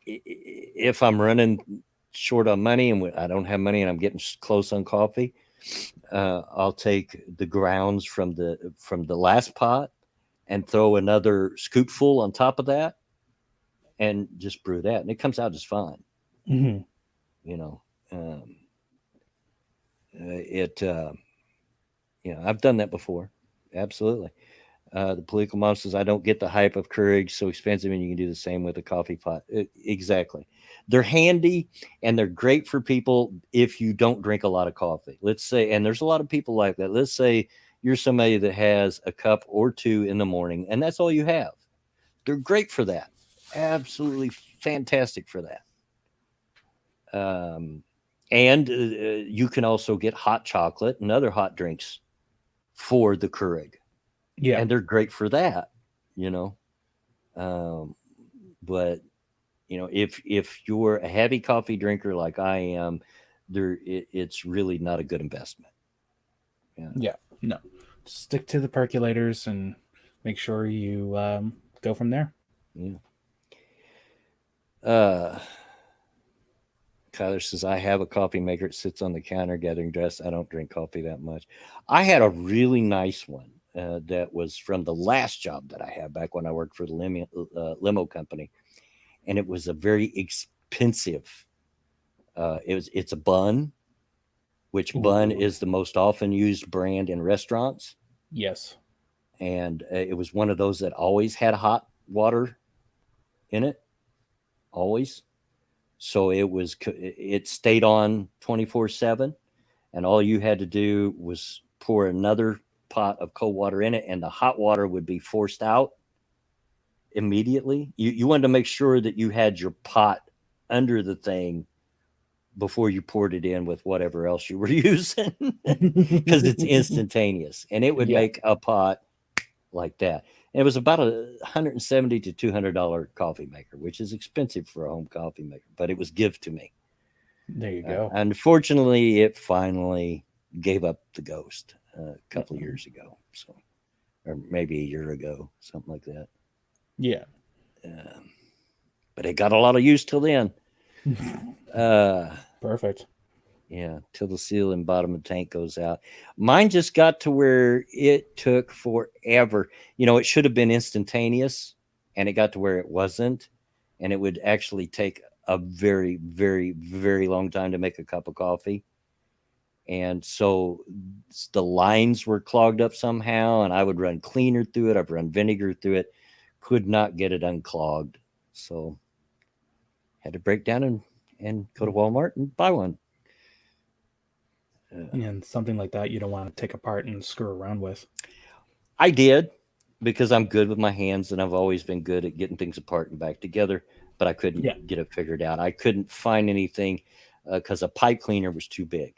if I'm running short on money and I don't have money and I'm getting close on coffee, I'll take the grounds from the last pot and throw another scoopful on top of that and just brew that, and it comes out just fine. Hmm. You know, um, it. I've done that before. Absolutely. The political mom says, I don't get the hype of Keurig, so expensive, and you can do the same with a coffee pot. Exactly. They're handy and they're great for people if you don't drink a lot of coffee. Let's say, and there's a lot of people like that. Let's say you're somebody that has a cup or two in the morning, and that's all you have. They're great for that. Absolutely fantastic for that. Um, and you can also get hot chocolate and other hot drinks for the Keurig, Yeah. and they're great for that, you know. Um, but if you're a heavy coffee drinker like I am, it's really not a good investment. Yeah, Yeah. No. Stick to the percolators and make sure you go from there. yeah. Kyler says I have a coffee maker. It sits on the counter gathering dust. I don't drink coffee that much. I had a really nice one. that was from the last job that I had back when I worked for the limo company, and it was a very expensive. It's a bun, which bun Ooh, is the most often used brand in restaurants, yes. and it was one of those that always had hot water in it, always. So it stayed on 24/7, and all you had to do was pour another pot of cold water in it, and the hot water would be forced out immediately. You wanted to make sure that you had your pot under the thing before you poured it in with whatever else you were using, because it's instantaneous, and it would Yeah, make a pot like that. And it was about $170 to $200 coffee maker, which is expensive for a home coffee maker, but it was give to me. there you go. Unfortunately, it finally gave up the ghost a couple of Uh-oh. years ago, so or maybe a year ago, something like that. Yeah. Um, but it got a lot of use till then. Uh, Perfect. yeah, till the seal and bottom of the tank goes out. Mine just got to where it took forever. It should have been instantaneous, and it got to where it wasn't, and it would actually take a very, very, very long time to make a cup of coffee. And so the lines were clogged up somehow, and I would run cleaner through it. I've run vinegar through it, could not get it unclogged. So had to break down and go to Walmart and buy one. Uh, And something like that you don't want to take apart and screw around with. I did, because I'm good with my hands, and I've always been good at getting things apart and back together, but I couldn't Yeah. get it figured out. I couldn't find anything because a pipe cleaner was too big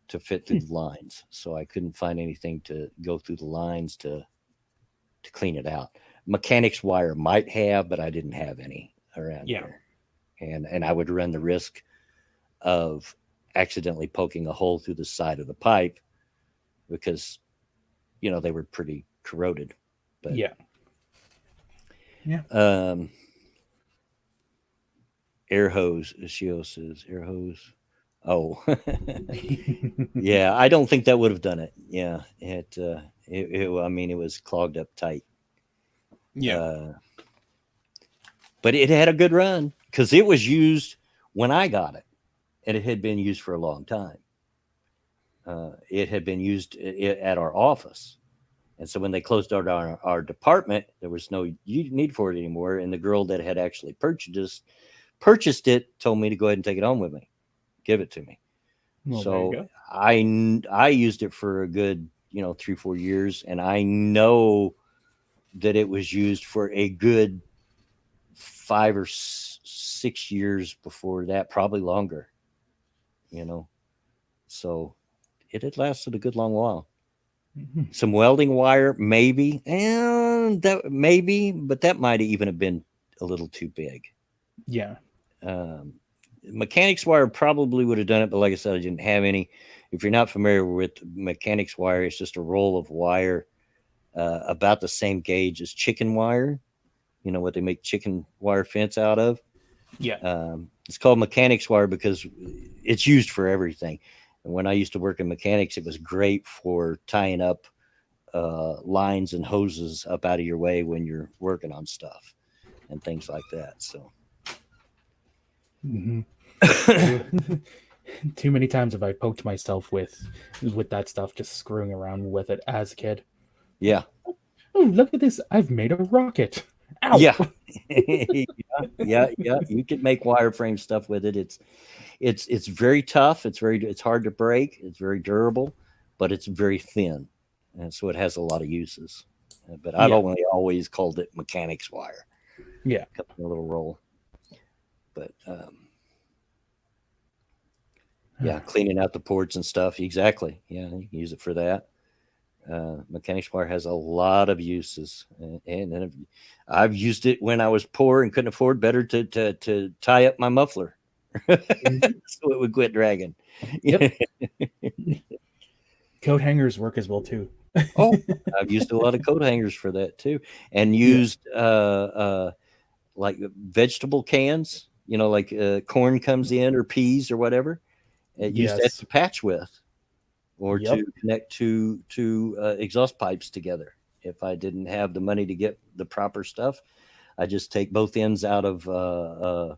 to fit through the lines. So I couldn't find anything to go through the lines to clean it out. Mechanics wire might have, but I didn't have any around Yeah. here. And I would run the risk of accidentally poking a hole through the side of the pipe because they were pretty corroded. But Yeah. Yeah. um air hose, Shio says air hose. Oh. Yeah, I don't think that would have done it. Yeah, I mean, it was clogged up tight. Yeah. Uh, but it had a good run because it was used when I got it, and it had been used for a long time. It had been used at our office, and so when they closed our department, there was no need for it anymore. And the girl that had actually purchased it told me to go ahead and take it home with me, give it to me. Well, there you So go. I used it for a good 3-4 years, and I know that it was used for a good 5 or 6 years before that, probably longer. You know, so it had lasted a good long while. Mhm. Some welding wire, maybe, and that maybe, but that might even have been a little too big. Yeah. Um, Mechanics wire probably would have done it, but like I said, I didn't have any. If you're not familiar with mechanics wire, it's just a roll of wire about the same gauge as chicken wire. You know what they make chicken wire fence out of? Yeah. It's called mechanics wire because it's used for everything. And when I used to work in mechanics, it was great for tying up lines and hoses up out of your way when you're working on stuff and things like that. So, Hmm. Too many times have I poked myself with that stuff, just screwing around with it as a kid. yeah, Oh, look at this! I've made a rocket. Ow! yeah, yeah, yeah, yeah. You could make wireframe stuff with it. It's very tough. It's hard to break. It's very durable, but it's very thin, and so it has a lot of uses. But I've Yeah. only always called it mechanics wire. Yeah. Comes in a little roll, but yeah, cleaning out the ports and stuff. Exactly. Yeah, you can use it for that. Mechanics wire has a lot of uses, and then I've used it when I was poor and couldn't afford better to tie up my muffler so Mhm. it would quit dragging. Yep. Coat hangers work as well too. Oh, I've used a lot of coat hangers for that too, and Yeah. used like vegetable cans. Like corn comes in or peas or whatever. Use that Yes. to patch with. or Yep. to connect to exhaust pipes together. If I didn't have the money to get the proper stuff, I just take both ends out of a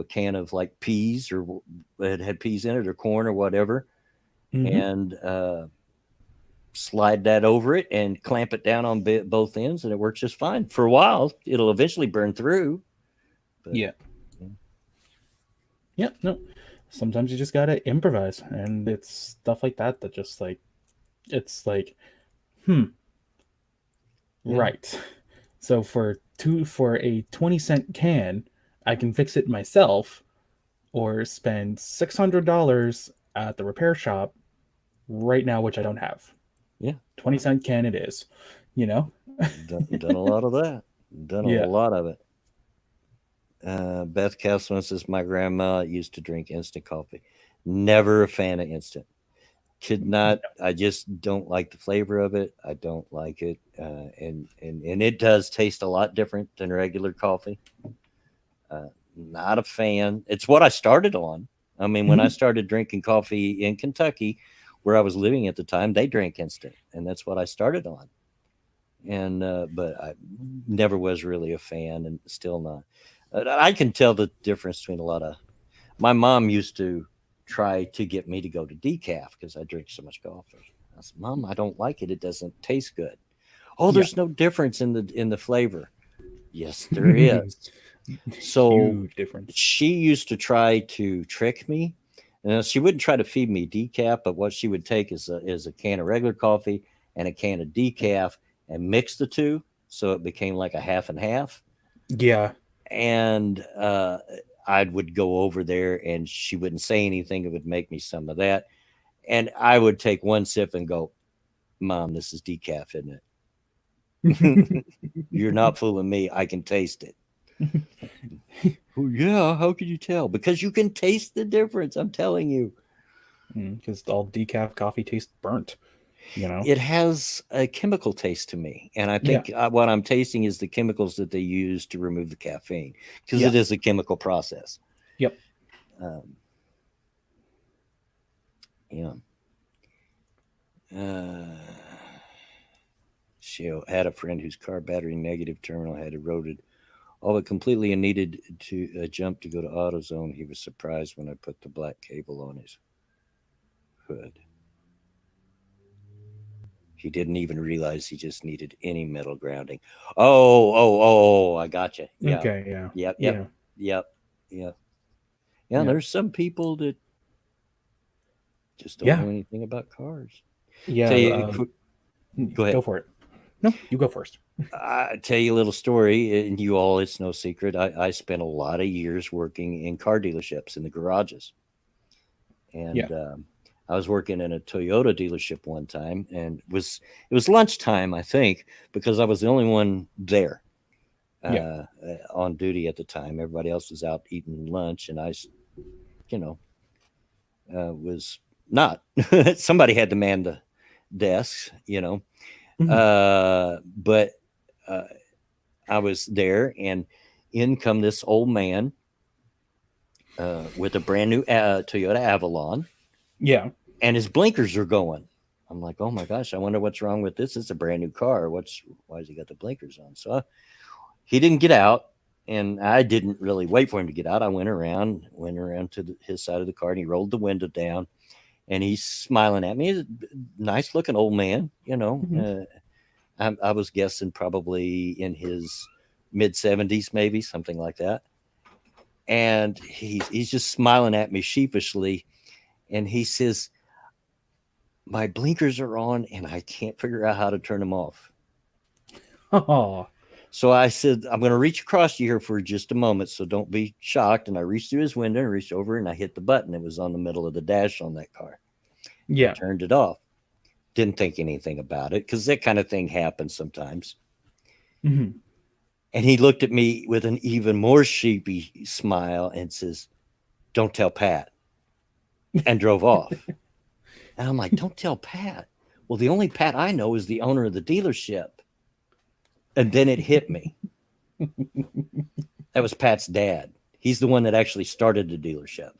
can of like peas or it had peas in it or corn or whatever, Hmm. and slide that over it and clamp it down on both ends, and it works just fine. For a while, it'll eventually burn through, but Yeah. yeah, Yeah. No. Sometimes you just gotta improvise, and it's stuff like that that just like it's like, hmm, yeah, right. So for a 20-cent can, I can fix it myself, or spend $600 at the repair shop right now, which I don't have. yeah. 20-cent can it is, you know? Done a lot of that. Done a Yeah. lot of it. Beth Castle says my grandma used to drink instant coffee. Never a fan of instant. Could not. I just don't like the flavor of it. I don't like it, and it does taste a lot different than regular coffee. Not a fan. It's what I started on. I mean, when I Mhm. started drinking coffee in Kentucky, where I was living at the time, they drank instant, and that's what I started on. And but I never was really a fan, and still not. I can tell the difference between a lot of. My mom used to try to get me to go to decaf because I drink so much coffee. I said, "Mom, I don't like it. It doesn't taste good." Oh, Yeah. there's no difference in the flavor. Yes, there is. So Huge difference. she used to try to trick me. She wouldn't try to feed me decaf, but what she would take is a can of regular coffee and a can of decaf and mix the two, so it became like a half and half. Yeah. And I would go over there, and she wouldn't say anything. It would make me some of that, and I would take one sip and go, "Mom, this is decaf, isn't it?" You're not fooling me. I can taste it. Oh, yeah. How could you tell? Because you can taste the difference. I'm telling you. Because all decaf coffee tastes burnt, you know? It has a chemical taste to me. And I Yeah. think what I'm tasting is the chemicals that they use to remove the caffeine because Yeah. it is a chemical process. Yep. Um, yeah. Uh, she had a friend whose car battery negative terminal had eroded all but completely and needed to jump to go to AutoZone. He was surprised when I put the black cable on his hood. He didn't even realize he just needed any metal grounding. I gotcha. Yeah. Okay. Yeah. Yep. Yep. Yeah. Yep. Yep. Yeah. Yeah. There's some people that just don't Yeah. know anything about cars. Yeah. Tell you, go ahead. Go for it. No, you go first. I tell you a little story, and you all, it's no secret. I spent a lot of years working in car dealerships in the garages, Yeah. and I was working in a Toyota dealership one time, and it was lunchtime, I think, because I was the only one there Yeah. on duty at the time. Everybody else was out eating lunch, and you know, was not. Somebody had to man the desks, Mhm. but uh, I was there, and in come this old man with a brand new Toyota Avalon, Yeah. and his blinkers are going. I'm like, oh my gosh, I wonder what's wrong with this. It's a brand new car. Why has he got the blinkers on? So he didn't get out, and I didn't really wait for him to get out. I went around to his side of the car, and he rolled the window down, and he's smiling at me. He's a nice looking old man, Mhm. I was guessing probably in his mid 70s, maybe something like that. And he's just smiling at me sheepishly, and he says, "My blinkers are on, and I can't figure out how to turn them off." Oh. So I said, "I'm going to reach across you here for just a moment, so don't be shocked." And I reached through his window and reached over, and I hit the button. It was on the middle of the dash on that car. I Yeah. turned it off. Didn't think anything about it because that kind of thing happens sometimes. Hmm. And he looked at me with an even more sheepy smile and says, "Don't tell Pat," and drove off. And I'm like, "Don't tell Pat." Well, the only Pat I know is the owner of the dealership. And then it hit me. That was Pat's dad. He's the one that actually started the dealership.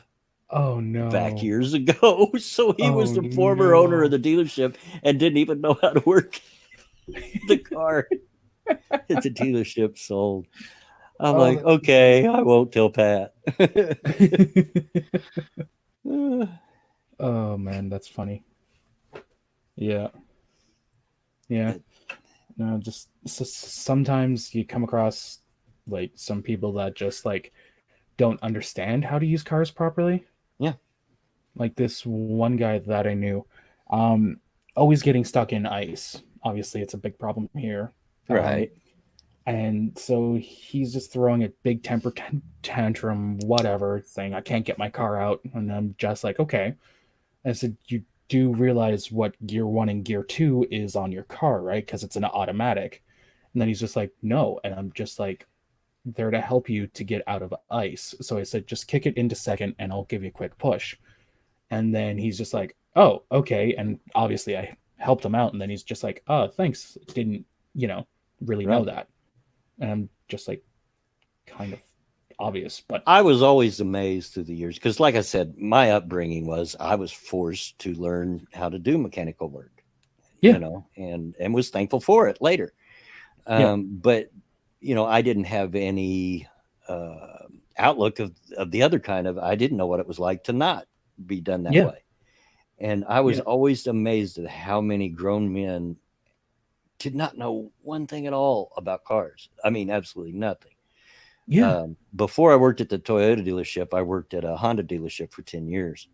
Oh back no. years ago. So he was Oh the former owner of no. the dealership and didn't even know how to work the car that the dealership sold. I'm Oh, like, that's too funny. okay, I won't tell Pat. Oh man, that's funny. Yeah. Yeah. No, just sometimes you come across like some people that just like don't understand how to use cars properly. Yeah, Like this one guy that I knew, um, always getting stuck in ice. Obviously, it's a big problem here. Um, right, and so he's just throwing a big tantrum, whatever, saying, I can't get my car out. And I'm just like, okay. I said, you do realize what gear one and gear two is on your car, right? Because it's an automatic. And then he's just like, no. And I'm just like, there to help you to get out of ice. So I said, just kick it into second and I'll give you a quick push. And then he's just like, oh, okay. And obviously I helped him out. And then he's just like, oh, thanks. Didn't, you know, really know right. that. And I'm just like, kind of obvious, but I was always amazed through the years because, like I said, my upbringing was I was forced to learn how to do mechanical work, yeah, and was thankful for it later. yeah, But I didn't have any outlook of the other kind of. I didn't know what it was like to not be done that yeah, way, and I was yeah, always amazed at how many grown men did not know one thing at all about cars. I mean, absolutely nothing. yeah. Before I worked at the Toyota dealership, I worked at a Honda dealership for 10 years.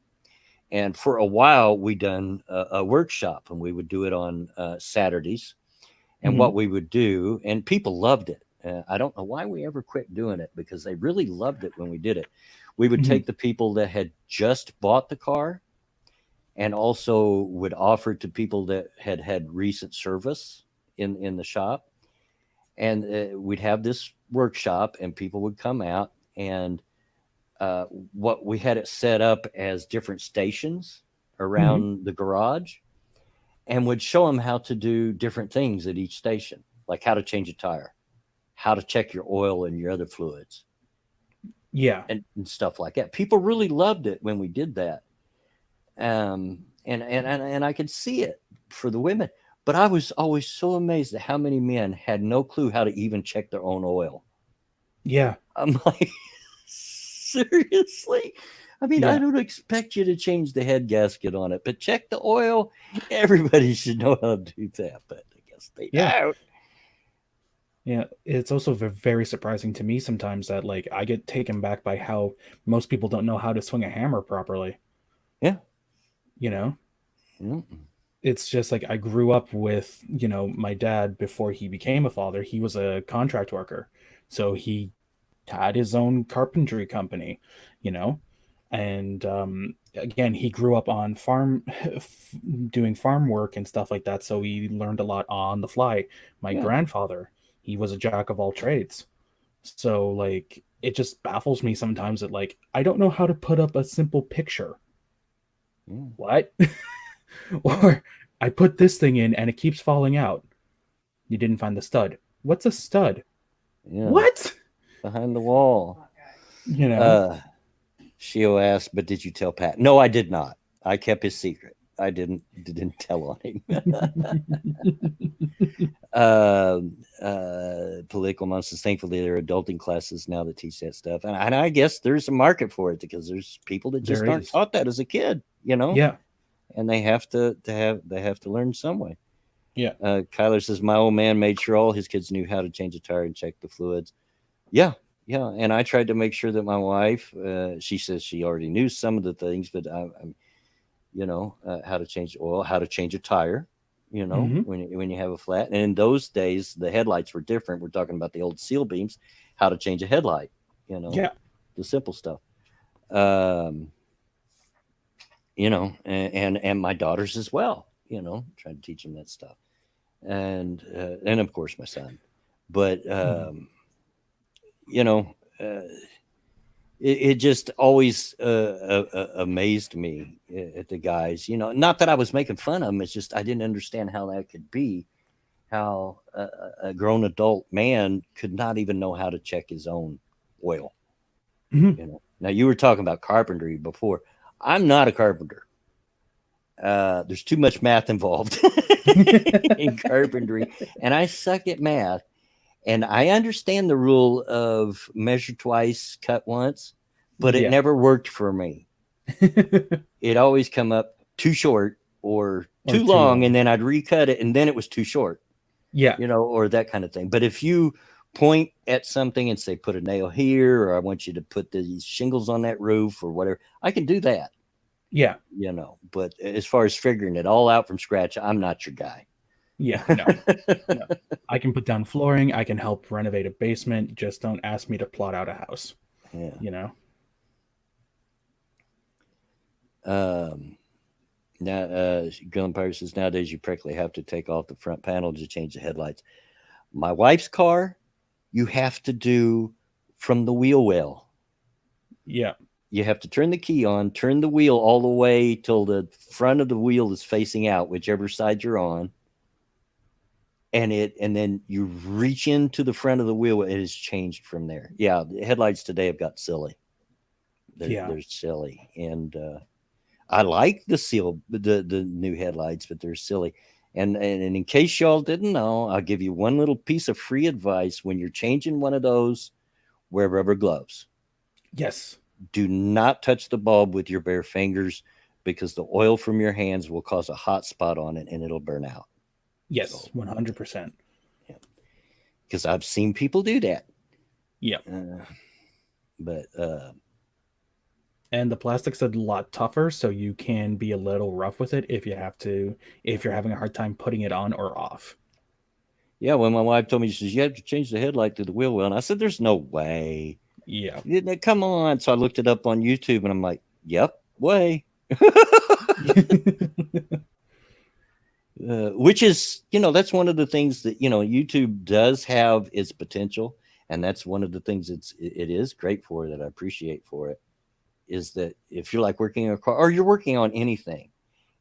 And for a while, we done a workshop, and we would do it on Saturdays. And Hmm. what we would do, and people loved it. I don't know why we ever quit doing it because they really loved it when we did it. We would Hmm. take the people that had just bought the car and also would offer to people that had had recent service in the shop. And we'd have this workshop, and people would come out, and uh, what we had it set up as different stations Hmm. around the garage, and would show them how to do different things at each station, like how to change a tire, how to check your oil and your other fluids, Yeah, and stuff like that. People really loved it when we did that, and I could see it for the women. But I was always so amazed at how many men had no clue how to even check their own oil. yeah, I'm like, seriously? I mean, I yeah, don't expect you to change the head gasket on it, but check the oil. Everybody should know how to do that, but I guess they yeah. don't. Yeah, it's also very surprising to me sometimes that like I get taken back by how most people don't know how to swing a hammer properly. Yeah. You know, Mm-mm. it's just like I grew up with my dad before he became a father. He was a contract worker, so he had his own carpentry company, you know, and again he grew up on farm doing farm work and stuff like that. So he learned a lot on the fly. My Yeah. grandfather, he was a jack of all trades. So like it just baffles me sometimes that like I don't know how to put up a simple picture. Yeah. What? Yeah. Or I put this thing in and it keeps falling out. You didn't find the stud. What's a stud? Yeah. What? Behind the wall. You know? Uh, Shio asked, but did you tell Pat? No, I did not. I kept his secret. I didn't tell on him. uh, Political monsters. Thankfully, there are adulting classes now that teach that stuff, and I guess there's a market for it because there's people that There just aren't is. taught that as a kid, Yeah. and they have to learn some way. Yeah. Kyler says my old man made sure all his kids knew how to change a tire and check the fluids. Yeah, yeah, and I tried to make sure that my wife. She says she already knew some of the things, but how to change oil, how to change a tire. Hmm. When you have a flat, and in those days the headlights were different. We're talking about the old seal beams, how to change a headlight. You know, Yeah. the simple stuff. Um, and my daughters as well. Trying to teach them that stuff, and of course my son. But Hmm. you know. Uh, it just always amazed me at the guys. Not that I was making fun of them. It's just I didn't understand how that could be. How a grown adult man could not even know how to check his own oil. Hmm. Now you were talking about carpentry before. I'm not a carpenter. There's too much math involved in carpentry, and I suck at math. And I understand the rule of measure twice, cut once, but it Yeah. never worked for me. It always come up too short or Or too too long, long. and then I'd recut it, and then it was too short, Yeah. or that kind of thing. But if you point at something and say, put a nail here, or I want you to put these shingles on that roof, or whatever, I can do that, Yeah. But as far as figuring it all out from scratch, I'm not your guy. Yeah. No. No. I can put down flooring. I can help renovate a basement. Just don't ask me to plot out a house. Yeah. You know. Um, Now, Gun Pirate says nowadays you practically have to take off the front panel to change the headlights. My wife's car, you have to do from the wheel well. Yeah. You have to turn the key on, turn the wheel all the way till the front of the wheel is facing out, whichever side you're on, and then you reach into the front of the wheel. It is changed from there. Yeah, the headlights today have got silly. Yeah. They're silly, and I like the new headlights, but they're silly. And in case y'all didn't know, I'll give you one little piece of free advice when you're changing one of those. Wear rubber gloves. Yes. Do not touch the bulb with your bare fingers because the oil from your hands will cause a hot spot on it and it'll burn out. Yes. So, 100%. yeah, because I've seen people do that. Yeah. But And the plastic's a lot tougher, so you can be a little rough with it if you're having a hard time putting it on or off. yeah, when my wife told me, she says, you have to change the headlight to the wheel well. And I said, there's no way. Yeah. Come on. So I looked it up on YouTube and I'm like, yep, way. Which is, that's one of the things that, YouTube does have its potential. And that's one of the things it is great for that I appreciate for it is that if you're like working on a car or you're working on anything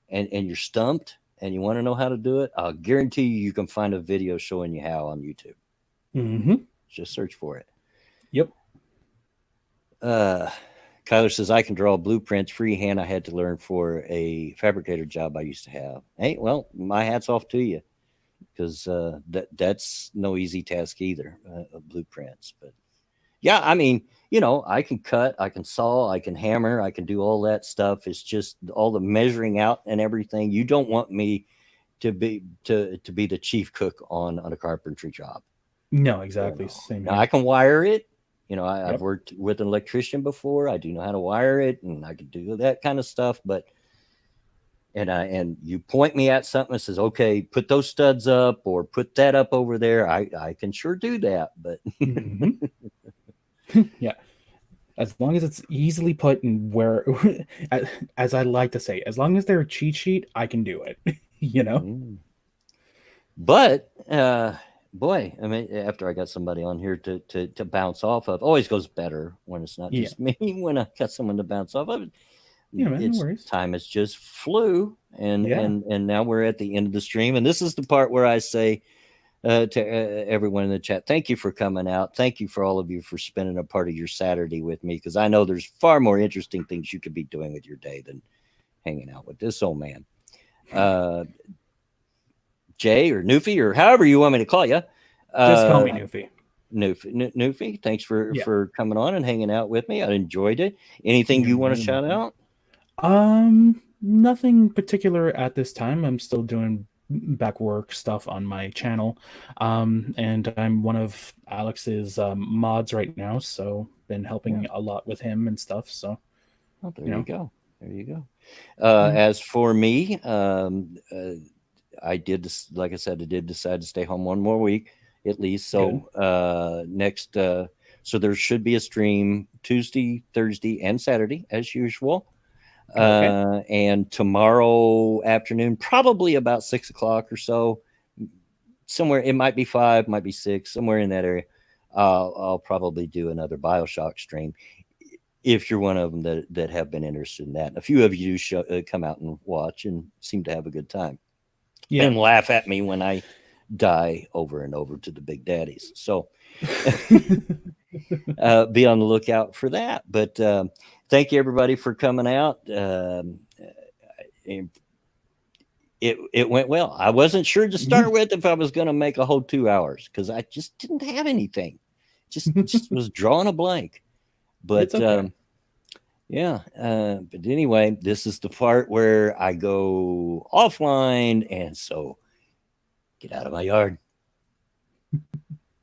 and you're stumped and you want to know how to do it, I'll guarantee you can find a video showing you how on YouTube. Mm-hmm. Just search for it. Yep. Uh, Kyler says, I can draw blueprints freehand. I had to learn for a fabricator job I used to have. Hey, well, my hat's off to you because that's no easy task either, blueprints. But yeah, I mean, I can cut, I can saw, I can hammer, I can do all that stuff. It's just all the measuring out and everything. You don't want me to be the chief cook on a carpentry job. No, exactly. No. Same Now I here. can wire it. I've Yep. worked with an electrician before. I do know how to wire it, and I can do that kind of stuff. But and you point me at something that says, "Okay, put those studs up or put that up over there." I can sure do that, but Mm-hmm. Yeah. As long as it's easily put and where, as I like to say, as long as they're a cheat sheet, I can do it. You know? Mm. But boy, I mean, after I got somebody on here to bounce off of, always goes better when it's not Yeah. just me. When I got someone to bounce off of, Yeah, man. No it's worries. time has just flew, and Yeah. and now we're at the end of the stream, and this is the part where I say to everyone in the chat, thank you for coming out. Thank you for all of you for spending a part of your Saturday with me, because I know there's far more interesting things you could be doing with your day than hanging out with this old man. Jay or Newfie or however you want me to call you. Just call me Newfie. Newfie, thanks for Yeah. coming on and hanging out with me. I enjoyed it. Anything You're you want more to than shout welcome. out? Nothing particular at this time. I'm still doing back work stuff on my channel. And I'm one of Alex's mods right now, so been Yeah. helping a lot with him and stuff. So, Oh, there you you know, go. There you go. yeah, As for me, like I said, I did decide to stay home one more week at least. good. So next, so there should be a stream Tuesday, Thursday, and Saturday as usual. Okay. And tomorrow afternoon, probably about 6 o'clock or so, somewhere it might be five, might be six, somewhere in that area. I'll probably do another Bioshock stream if you're one of them that have been interested in that. A few of you come out and watch and seem to have a good time Yeah. and laugh at me when I die over and over to the big daddies. So be on the lookout for that. But thank you everybody for coming out. It went well. I wasn't sure to start with if I was going to make a whole 2 hours because I just didn't have anything. Just was drawing a blank. But It's okay. yeah. But anyway, this is the part where I go offline, and so get out of my yard.